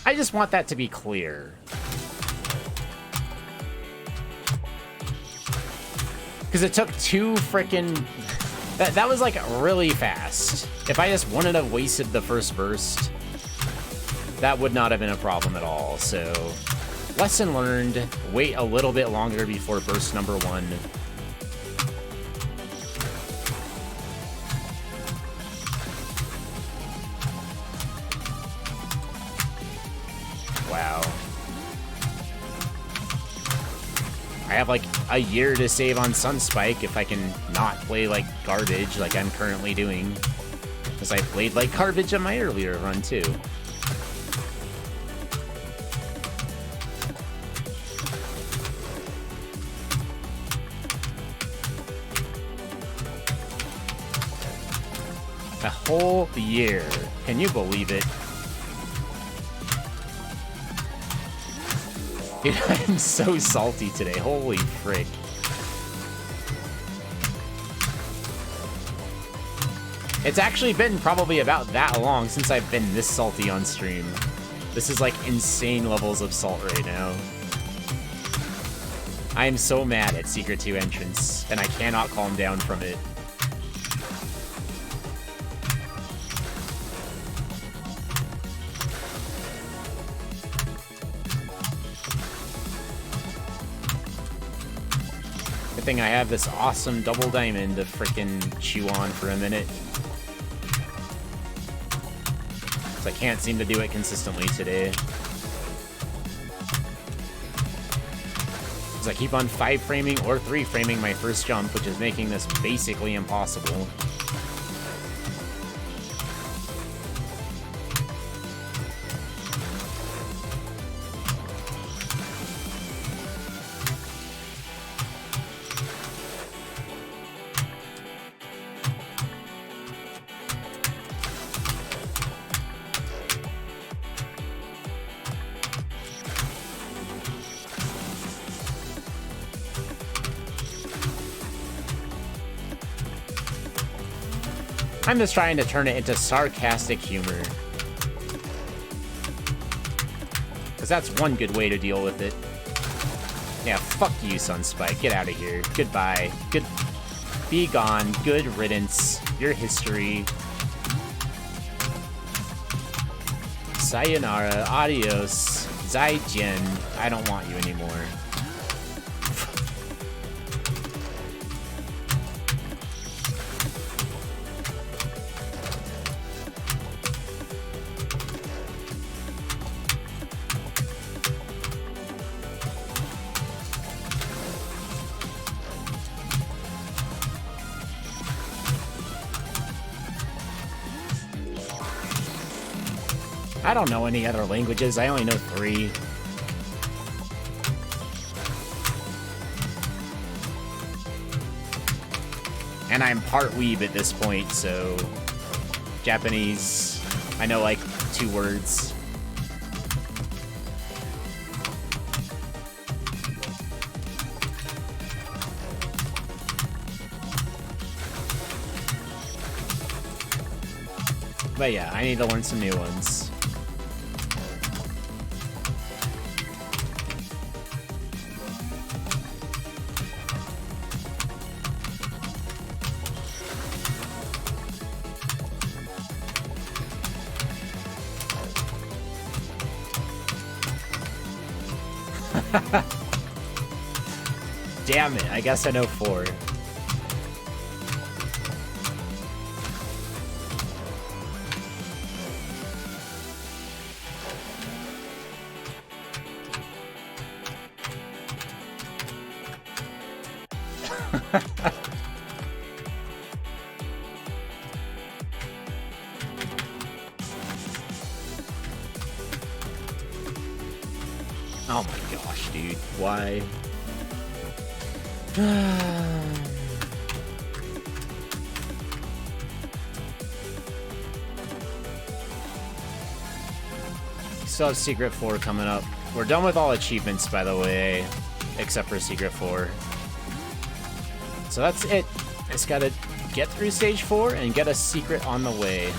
I just want that to be clear. Because it took two frickin'... That was, like, really fast. If I just wouldn't have wasted the first burst, that would not have been a problem at all. So, lesson learned. Wait a little bit longer before burst number 1. Wow. I have, like, a year to save on Sunspike if I can not play like garbage like I'm currently doing. Because I played like garbage on my earlier run, too. A whole year. Can you believe it? Dude, I'm so salty today. Holy frick. It's actually been probably about that long since I've been this salty on stream. This is like insane levels of salt right now. I am so mad at Secret 2 entrance, and I cannot calm down from it. Good thing I have this awesome double diamond to frickin' chew on for a minute. I can't seem to do it consistently today. Because I keep on 5-framing or 3-framing my first jump, which is making this basically impossible. I'm just trying to turn it into sarcastic humor. Because that's one good way to deal with it. Yeah, fuck you, Sunspike. Get out of here. Goodbye. Be gone. Good riddance. Your history. Sayonara. Adios. Zaijian. I don't want you anymore. I don't know any other languages. I only know 3. And I'm part weeb at this point, so Japanese, I know like 2 words. But yeah, I need to learn some new ones. Damn it, I guess I know 4. Oh my gosh, dude. Why? Still have Secret 4 coming up. We're done with all achievements, by the way, except for Secret 4. So that's it. I just gotta get through stage 4 and get a secret on the way.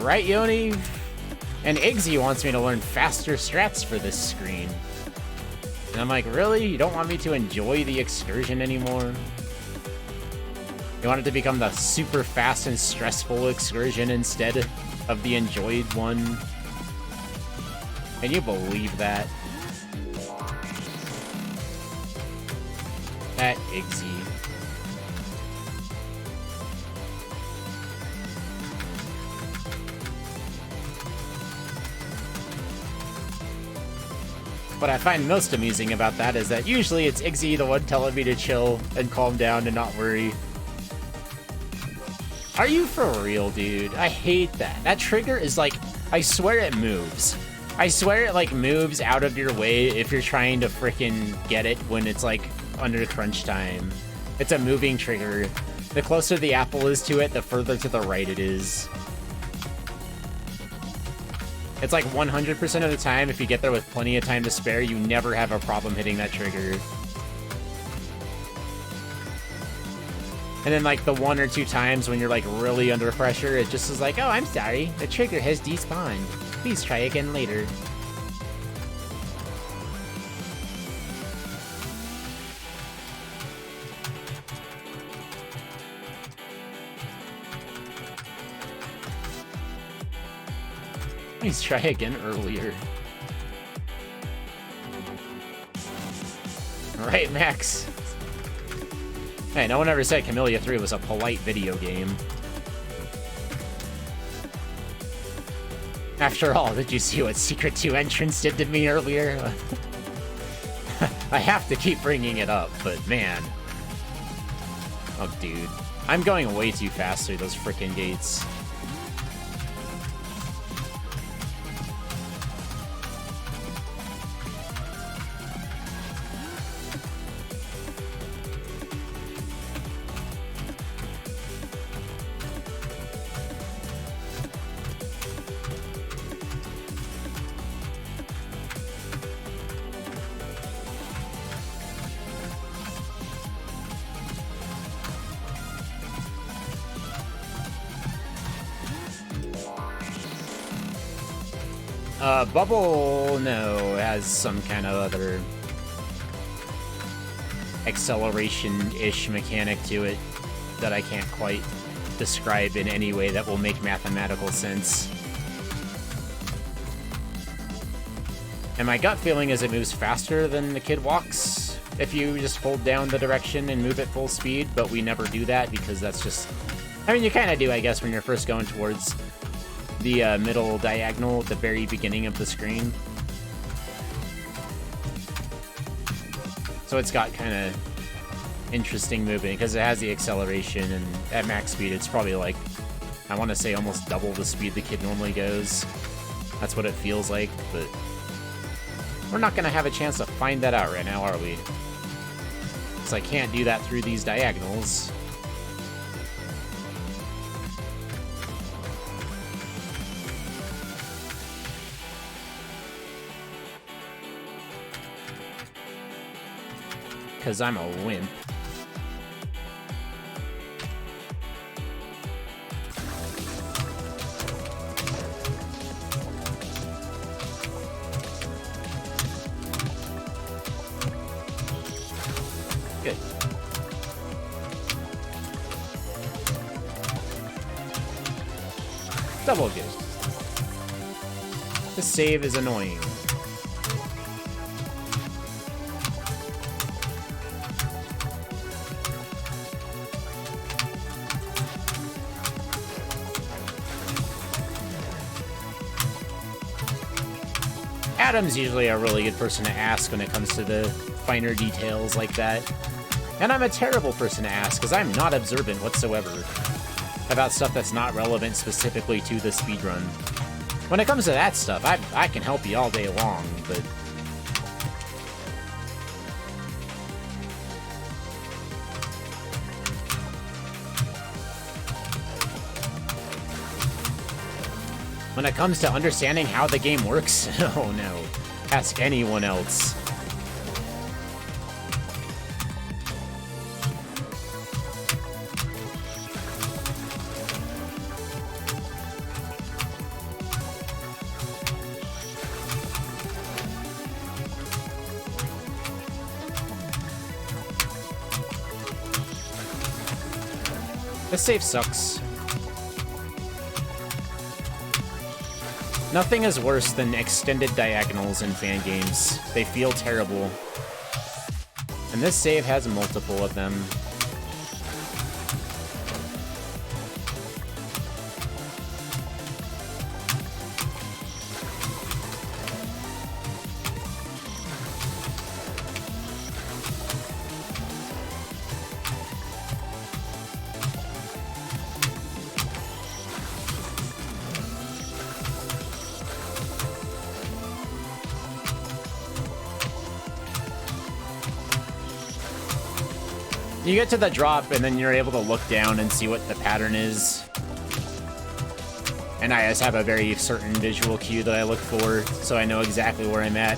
Right, Yoni? And Iggsy wants me to learn faster strats for this screen. And I'm like, really? You don't want me to enjoy the excursion anymore? You want it to become the super fast and stressful excursion instead of the enjoyed one? Can you believe that? That Iggsy. What I find most amusing about that is that usually it's Iggsy the one telling me to chill and calm down and not worry. Are you for real, dude? I hate that. That trigger is like, I swear it moves. I swear it like moves out of your way if you're trying to frickin' get it when it's like under crunch time. It's a moving trigger. The closer the apple is to it, the further to the right it is. It's like 100% of the time, if you get there with plenty of time to spare, you never have a problem hitting that trigger. And then like the 1 or 2 times when you're like really under pressure, it just is like, oh, I'm sorry, the trigger has despawned. Please try again later. Please try again earlier. Alright, Max. Hey, no one ever said Camellia 3 was a polite video game. After all, did you see what Secret 2 entrance did to me earlier? I have to keep bringing it up, but man. Oh, dude. I'm going way too fast through those frickin' gates. Bubble, no, has some kind of other acceleration-ish mechanic to it that I can't quite describe in any way that will make mathematical sense. And my gut feeling is it moves faster than the kid walks if you just hold down the direction and move at full speed, but we never do that because that's just... I mean, you kind of do, I guess, when you're first going towards the middle diagonal at the very beginning of the screen. So it's got kind of interesting movement because it has the acceleration, and at max speed it's probably like, I want to say almost double the speed the kid normally goes. That's what it feels like, but we're not going to have a chance to find that out right now, are we? Because I can't do that through these diagonals. Because I'm a wimp. Double good. This save is annoying. Adam's usually a really good person to ask when it comes to the finer details like that. And I'm a terrible person to ask, because I'm not observant whatsoever about stuff that's not relevant specifically to the speedrun. When it comes to that stuff, I can help you all day long, but... when it comes to understanding how the game works, oh no. Ask anyone else. This save sucks. Nothing is worse than extended diagonals in fan games. They feel terrible. And this save has multiple of them. You get to the drop, and then you're able to look down and see what the pattern is. And I just have a very certain visual cue that I look for, so I know exactly where I'm at.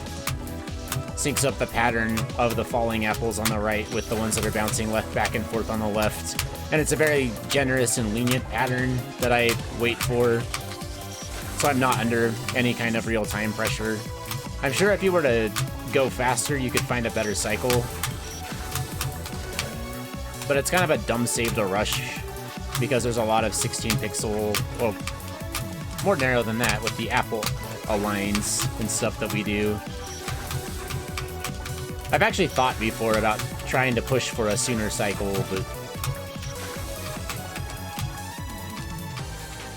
Syncs up the pattern of the falling apples on the right with the ones that are bouncing back and forth on the left. And it's a very generous and lenient pattern that I wait for, so I'm not under any kind of real-time pressure. I'm sure if you were to go faster, you could find a better cycle. But it's kind of a dumb save to rush, because there's a lot of 16-pixel, well, more narrow than that with the apple aligns and stuff that we do. I've actually thought before about trying to push for a sooner cycle, but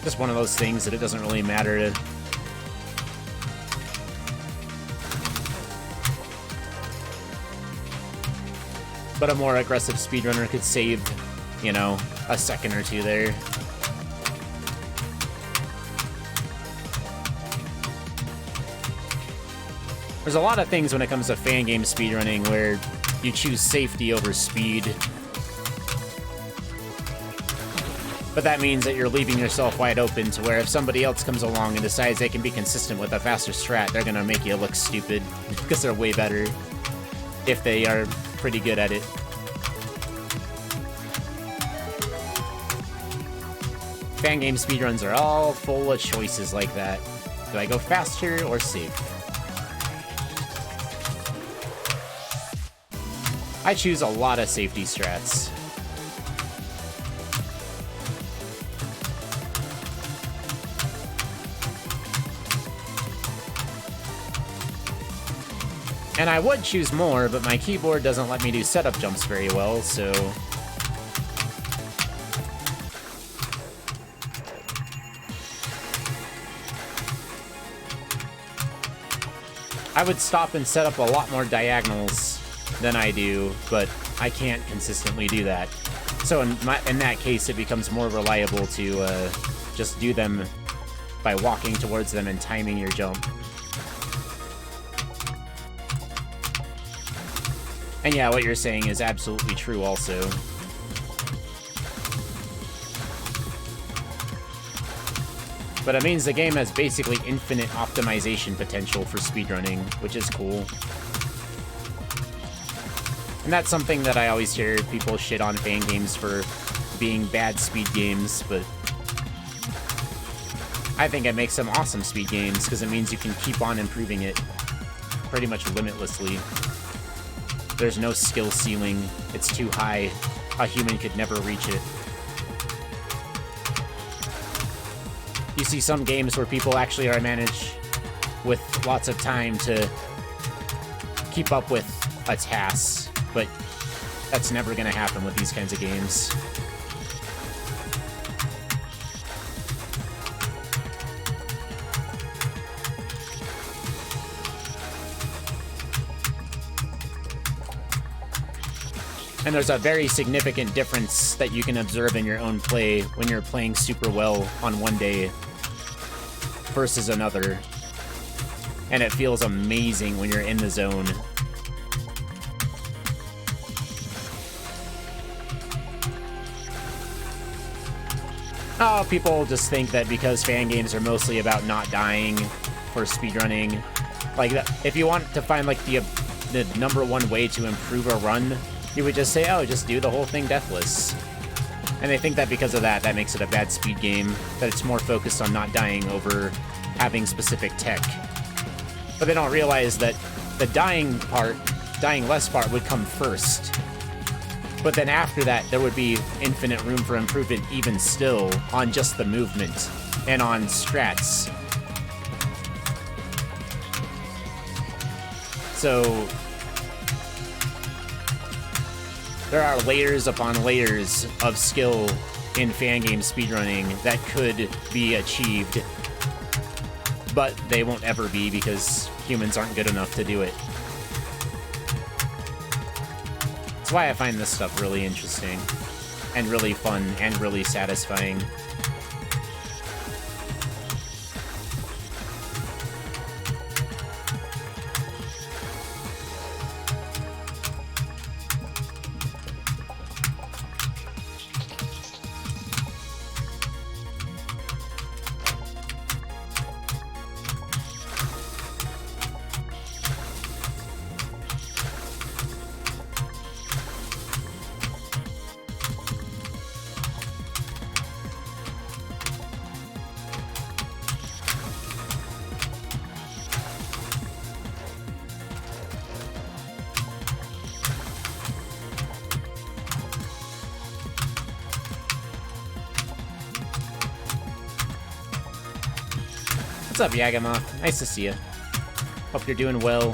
just one of those things that it doesn't really matter to. But a more aggressive speedrunner could save, you know, a second or two there. There's a lot of things when it comes to fan game speedrunning where you choose safety over speed. But that means that you're leaving yourself wide open to where if somebody else comes along and decides they can be consistent with a faster strat, they're gonna make you look stupid because they're way better if they are pretty good at it. Fan game speedruns are all full of choices like that. Do I go faster or safe? I choose a lot of safety strats. And I would choose more, but my keyboard doesn't let me do setup jumps very well, so... I would stop and set up a lot more diagonals than I do, but I can't consistently do that. So in that case, it becomes more reliable to just do them by walking towards them and timing your jump. And yeah, what you're saying is absolutely true also. But it means the game has basically infinite optimization potential for speedrunning, which is cool. And that's something that I always hear people shit on fan games for being bad speed games, but I think it makes them awesome speed games because it means you can keep on improving it pretty much limitlessly. There's no skill ceiling. It's too high. A human could never reach it. You see some games where people actually are managed with lots of time to keep up with a task, but that's never going to happen with these kinds of games. And there's a very significant difference that you can observe in your own play when you're playing super well on one day versus another. And it feels amazing when you're in the zone. Oh, people just think that because fan games are mostly about not dying for speedrunning, like, if you want to find, like, the #1 way to improve a run, you would just say, oh, just do the whole thing deathless. And they think that because of that, that makes it a bad speed game, that it's more focused on not dying over having specific tech. But they don't realize that the dying less part would come first. But then after that, there would be infinite room for improvement even still on just the movement and on strats. So there are layers upon layers of skill in fan game speedrunning that could be achieved, but they won't ever be because humans aren't good enough to do it. That's why I find this stuff really interesting and really fun and really satisfying. What's up, Yagama? Nice to see you. Hope you're doing well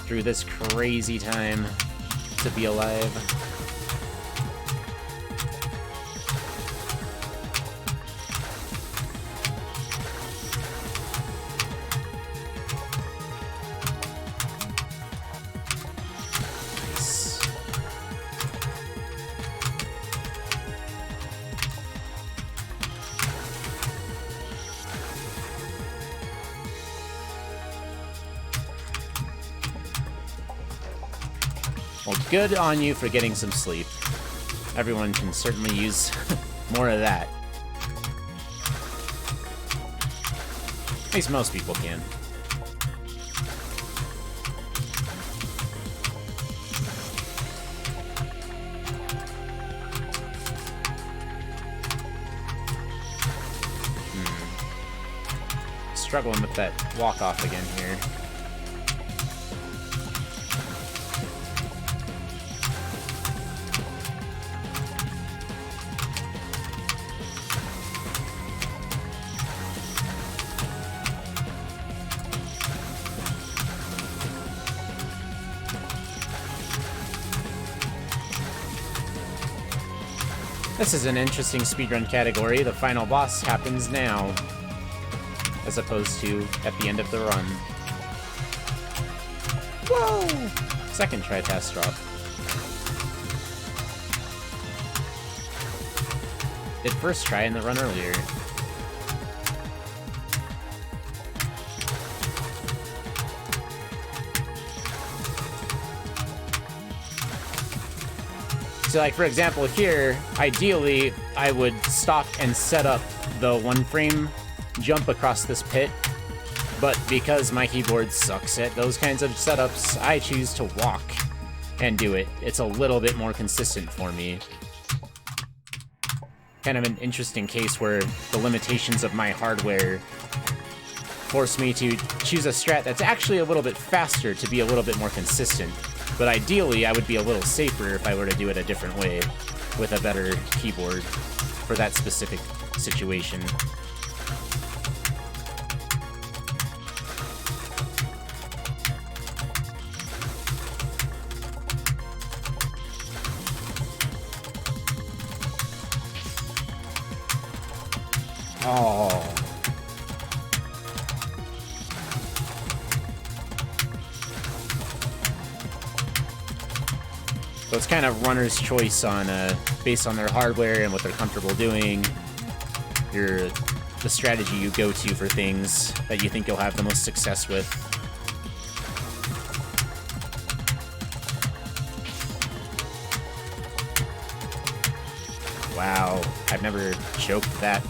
through this crazy time to be alive. Well, good on you for getting some sleep. Everyone can certainly use more of that. At least most people can. Struggling with that walk-off again here. This is an interesting speedrun category. The final boss happens now, as opposed to at the end of the run. Whoa! Second try task drop. Did first try in the run earlier. So, like, for example, here, ideally, I would stop and set up the one-frame jump across this pit, but because my keyboard sucks at those kinds of setups, I choose to walk and do it. It's a little bit more consistent for me. Kind of an interesting case where the limitations of my hardware force me to choose a strat that's actually a little bit faster to be a little bit more consistent. But ideally, I would be a little safer if I were to do it a different way, with a better keyboard for that specific situation. Oh. So it's kind of runner's choice on based on their hardware and what they're comfortable doing. The strategy you go to for things that you think you'll have the most success with. Wow, I've never choked that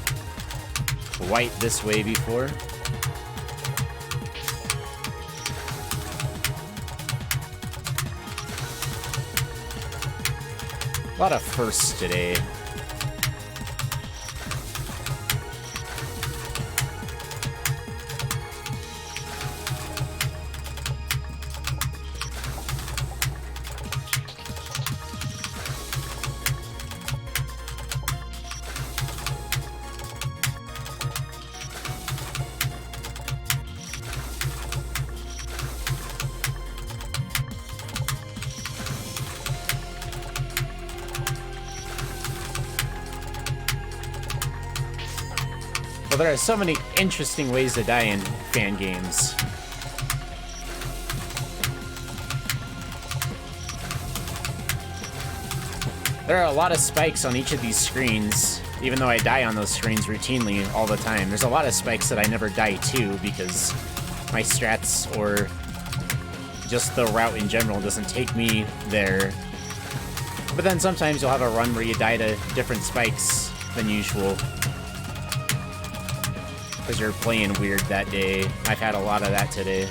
quite this way before. A lot of firsts today. Well, there are so many interesting ways to die in fan games. There are a lot of spikes on each of these screens, even though I die on those screens routinely all the time. There's a lot of spikes that I never die to because my strats or just the route in general doesn't take me there. But then sometimes you'll have a run where you die to different spikes than usual. Because you're playing weird that day. I've had a lot of that today.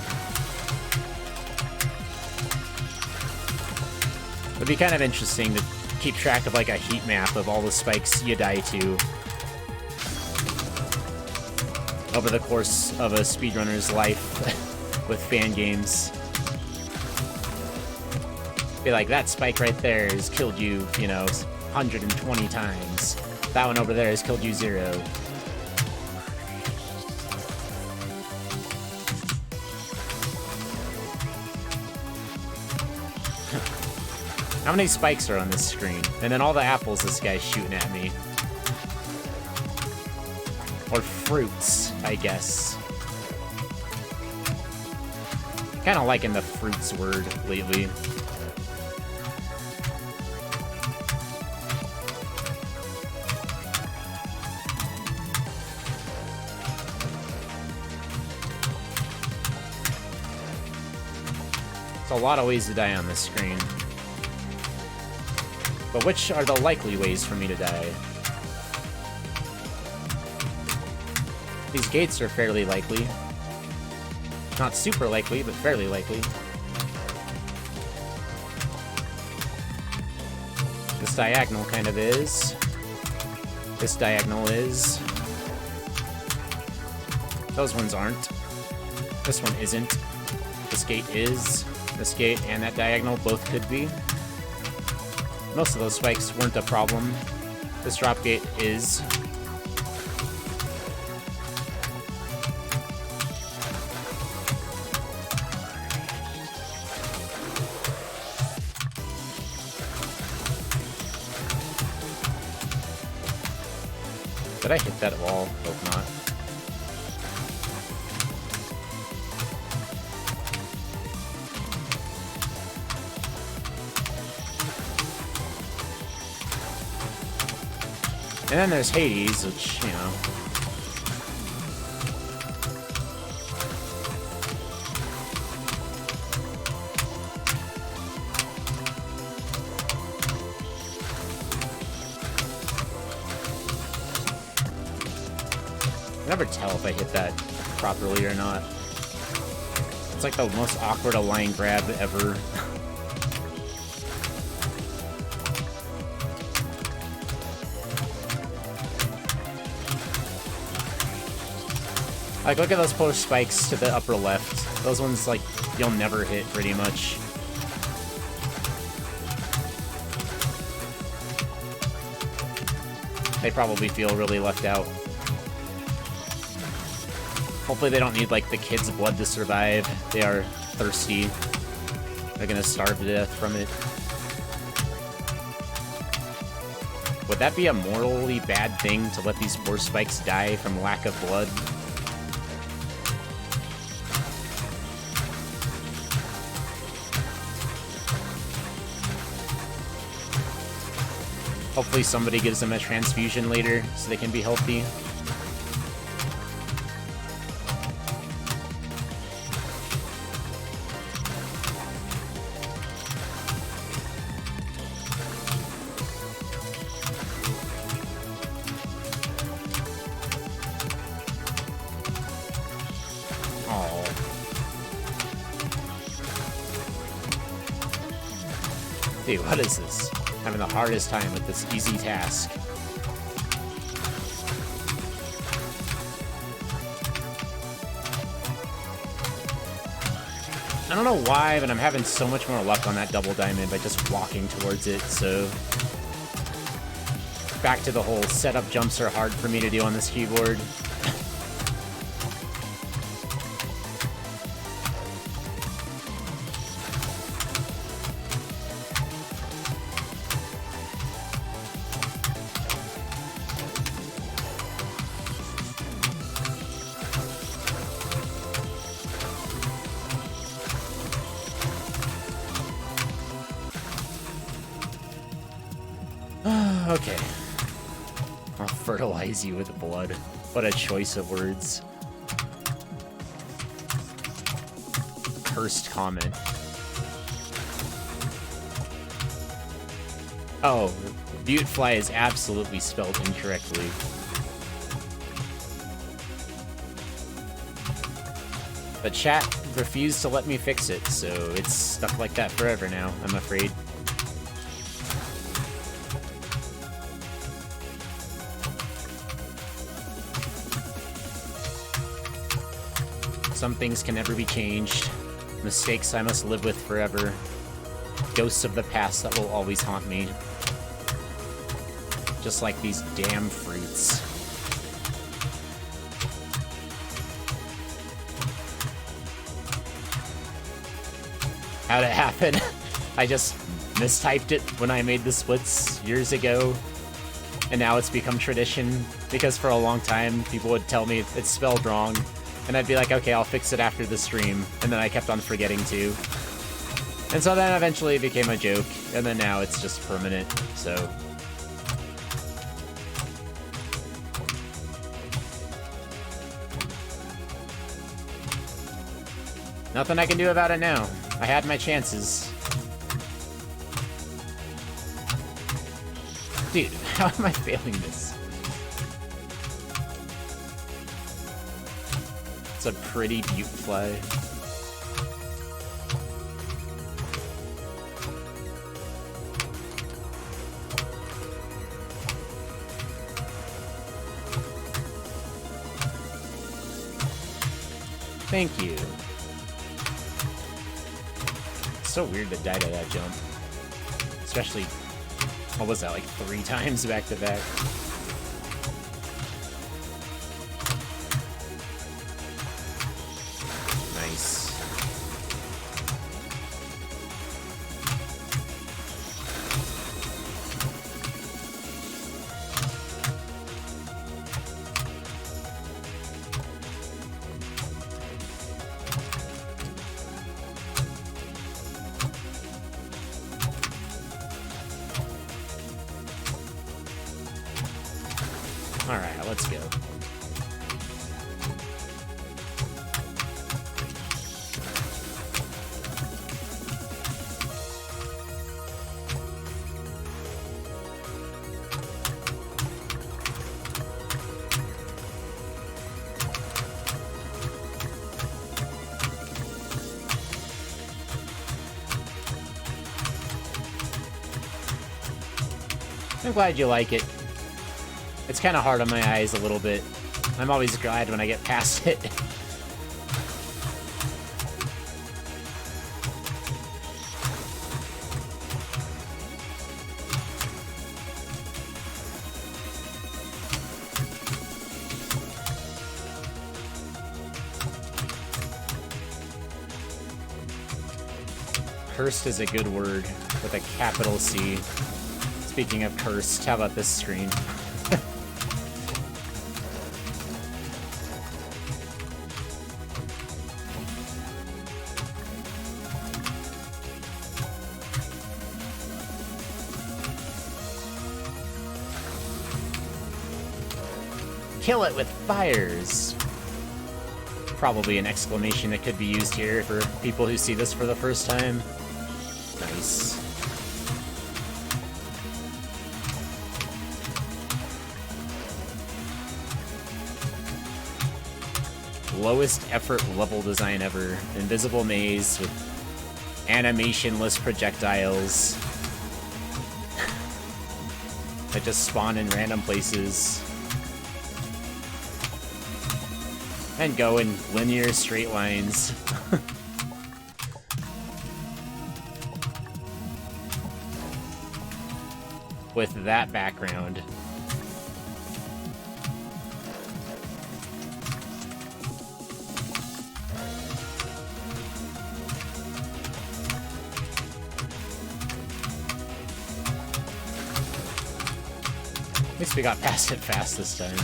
It'd be kind of interesting to keep track of like a heat map of all the spikes you die to over the course of a speedrunner's life with fan games. Be like, that spike right there has killed you, you know, 120 times. That one over there has killed you 0. How many spikes are on this screen? And then all the apples this guy's shooting at me. Or fruits, I guess. Kinda liking the fruits word lately. There's a lot of ways to die on this screen. But which are the likely ways for me to die? These gates are fairly likely. Not super likely, but fairly likely. This diagonal kind of is. This diagonal is. Those ones aren't. This one isn't. This gate is. This gate and that diagonal both could be. Most of those spikes weren't a problem. This drop gate is. Did I hit that wall? Hope not. And then there's Hades, which, you know. I never tell if I hit that properly or not. It's like the most awkward align grab ever. Like, look at those post spikes to the upper left. Those ones, like, you'll never hit, pretty much. They probably feel really left out. Hopefully they don't need, like, the kid's blood to survive. They are thirsty. They're gonna starve to death from it. Would that be a morally bad thing to let these poor spikes die from lack of blood? Hopefully somebody gives them a transfusion later so they can be healthy. Dude, what is this? Having the hardest time with this easy task. I don't know why, but I'm having so much more luck on that double diamond by just walking towards it, so... Back to the whole setup jumps are hard for me to do on this keyboard. Okay. I'll fertilize you with blood. What a choice of words. Cursed comment. Oh, Butefly is absolutely spelled incorrectly. But chat refused to let me fix it, so it's stuck like that forever now, I'm afraid. Some things can never be changed. Mistakes I must live with forever. Ghosts of the past that will always haunt me. Just like these damn fruits. How'd it happen? I just mistyped it when I made the splits years ago. And now it's become tradition, because for a long time people would tell me it's spelled wrong. And I'd be like, okay, I'll fix it after the stream. And then I kept on forgetting to. And so then eventually it became a joke. And then now it's just permanent, so... Nothing I can do about it now. I had my chances. Dude, how am I failing this? It's a pretty Butefly. Thank you. It's so weird to die to that jump. Especially, what was that, like 3 times back to back? Nice. Alright, let's go. I'm glad you like it. It's kind of hard on my eyes a little bit. I'm always glad when I get past it. Cursed is a good word with a capital C. Speaking of cursed, how about this screen? Kill it with fires! Probably an exclamation that could be used here for people who see this for the first time. Nice. Lowest effort level design ever. Invisible maze with animationless projectiles that just spawn in random places and go in linear straight lines. With that background. At least we got past it fast this time.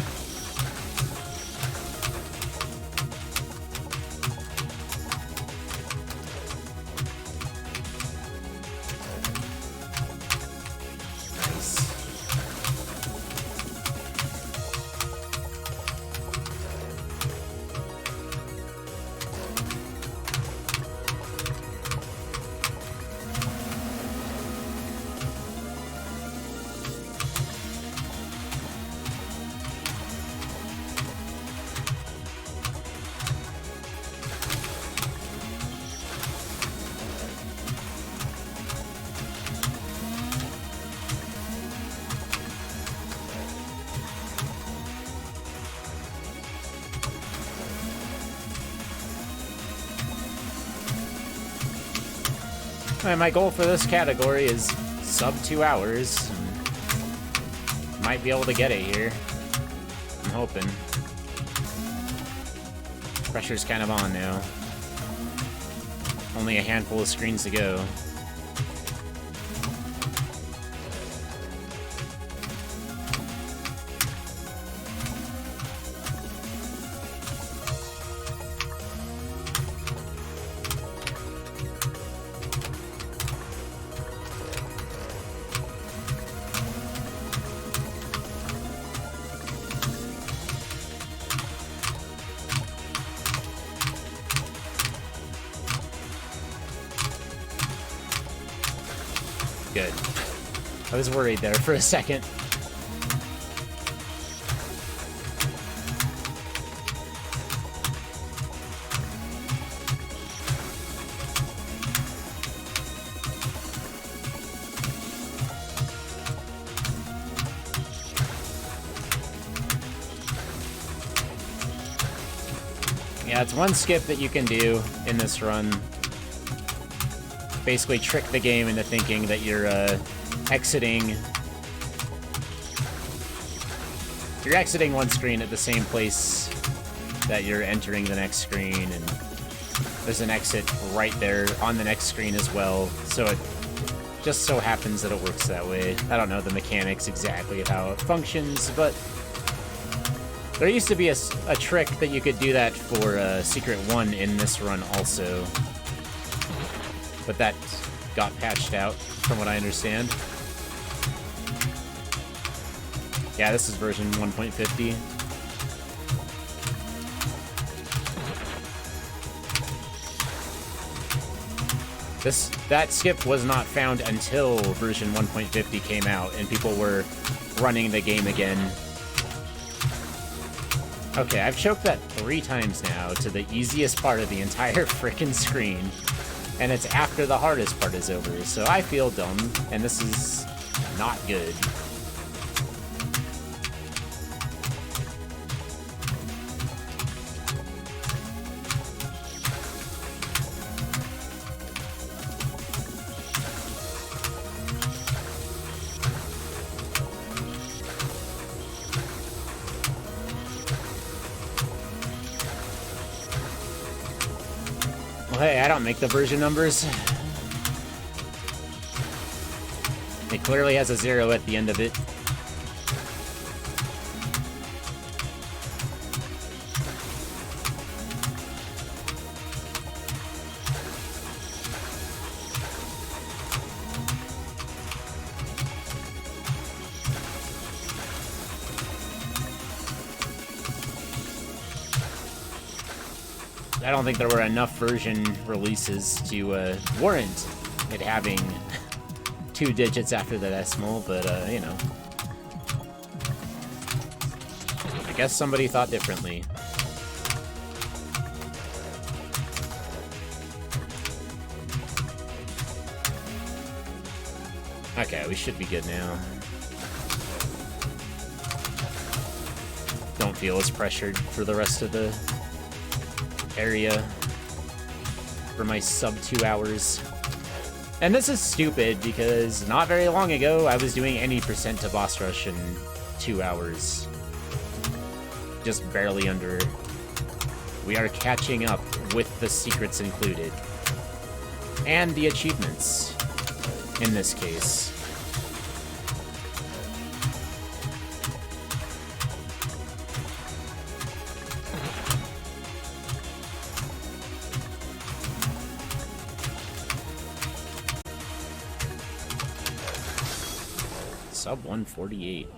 My goal for this category is sub 2 hours. Might be able to get it here. I'm hoping. Pressure's kind of on now. Only a handful of screens to go. Good. I was worried there for a second. Yeah, it's one skip that you can do in this run. Basically trick the game into thinking that you're exiting one screen at the same place that you're entering the next screen, and there's an exit right there on the next screen as well, so it just so happens that it works that way. I don't know the mechanics exactly of how it functions, but there used to be a trick that you could do that for Secret 1 in this run also. But that got patched out, from what I understand. Yeah, this is version 1.50. That skip was not found until version 1.50 came out, and people were running the game again. Okay, I've choked that 3 times now to the easiest part of the entire frickin' screen. And it's after the hardest part is over, so I feel dumb, and this is not good. Hey, I don't make the version numbers. It clearly has a 0 at the end of it. I don't think there were enough version releases to warrant it having 2 digits after the decimal, but, you know. I guess somebody thought differently. Okay, we should be good now. Don't feel as pressured for the rest of the area for my sub 2 hours. And this is stupid because not very long ago I was doing any percent to boss rush in 2 hours. Just barely under. We are catching up with the secrets included. And the achievements, in this case. Sub 148.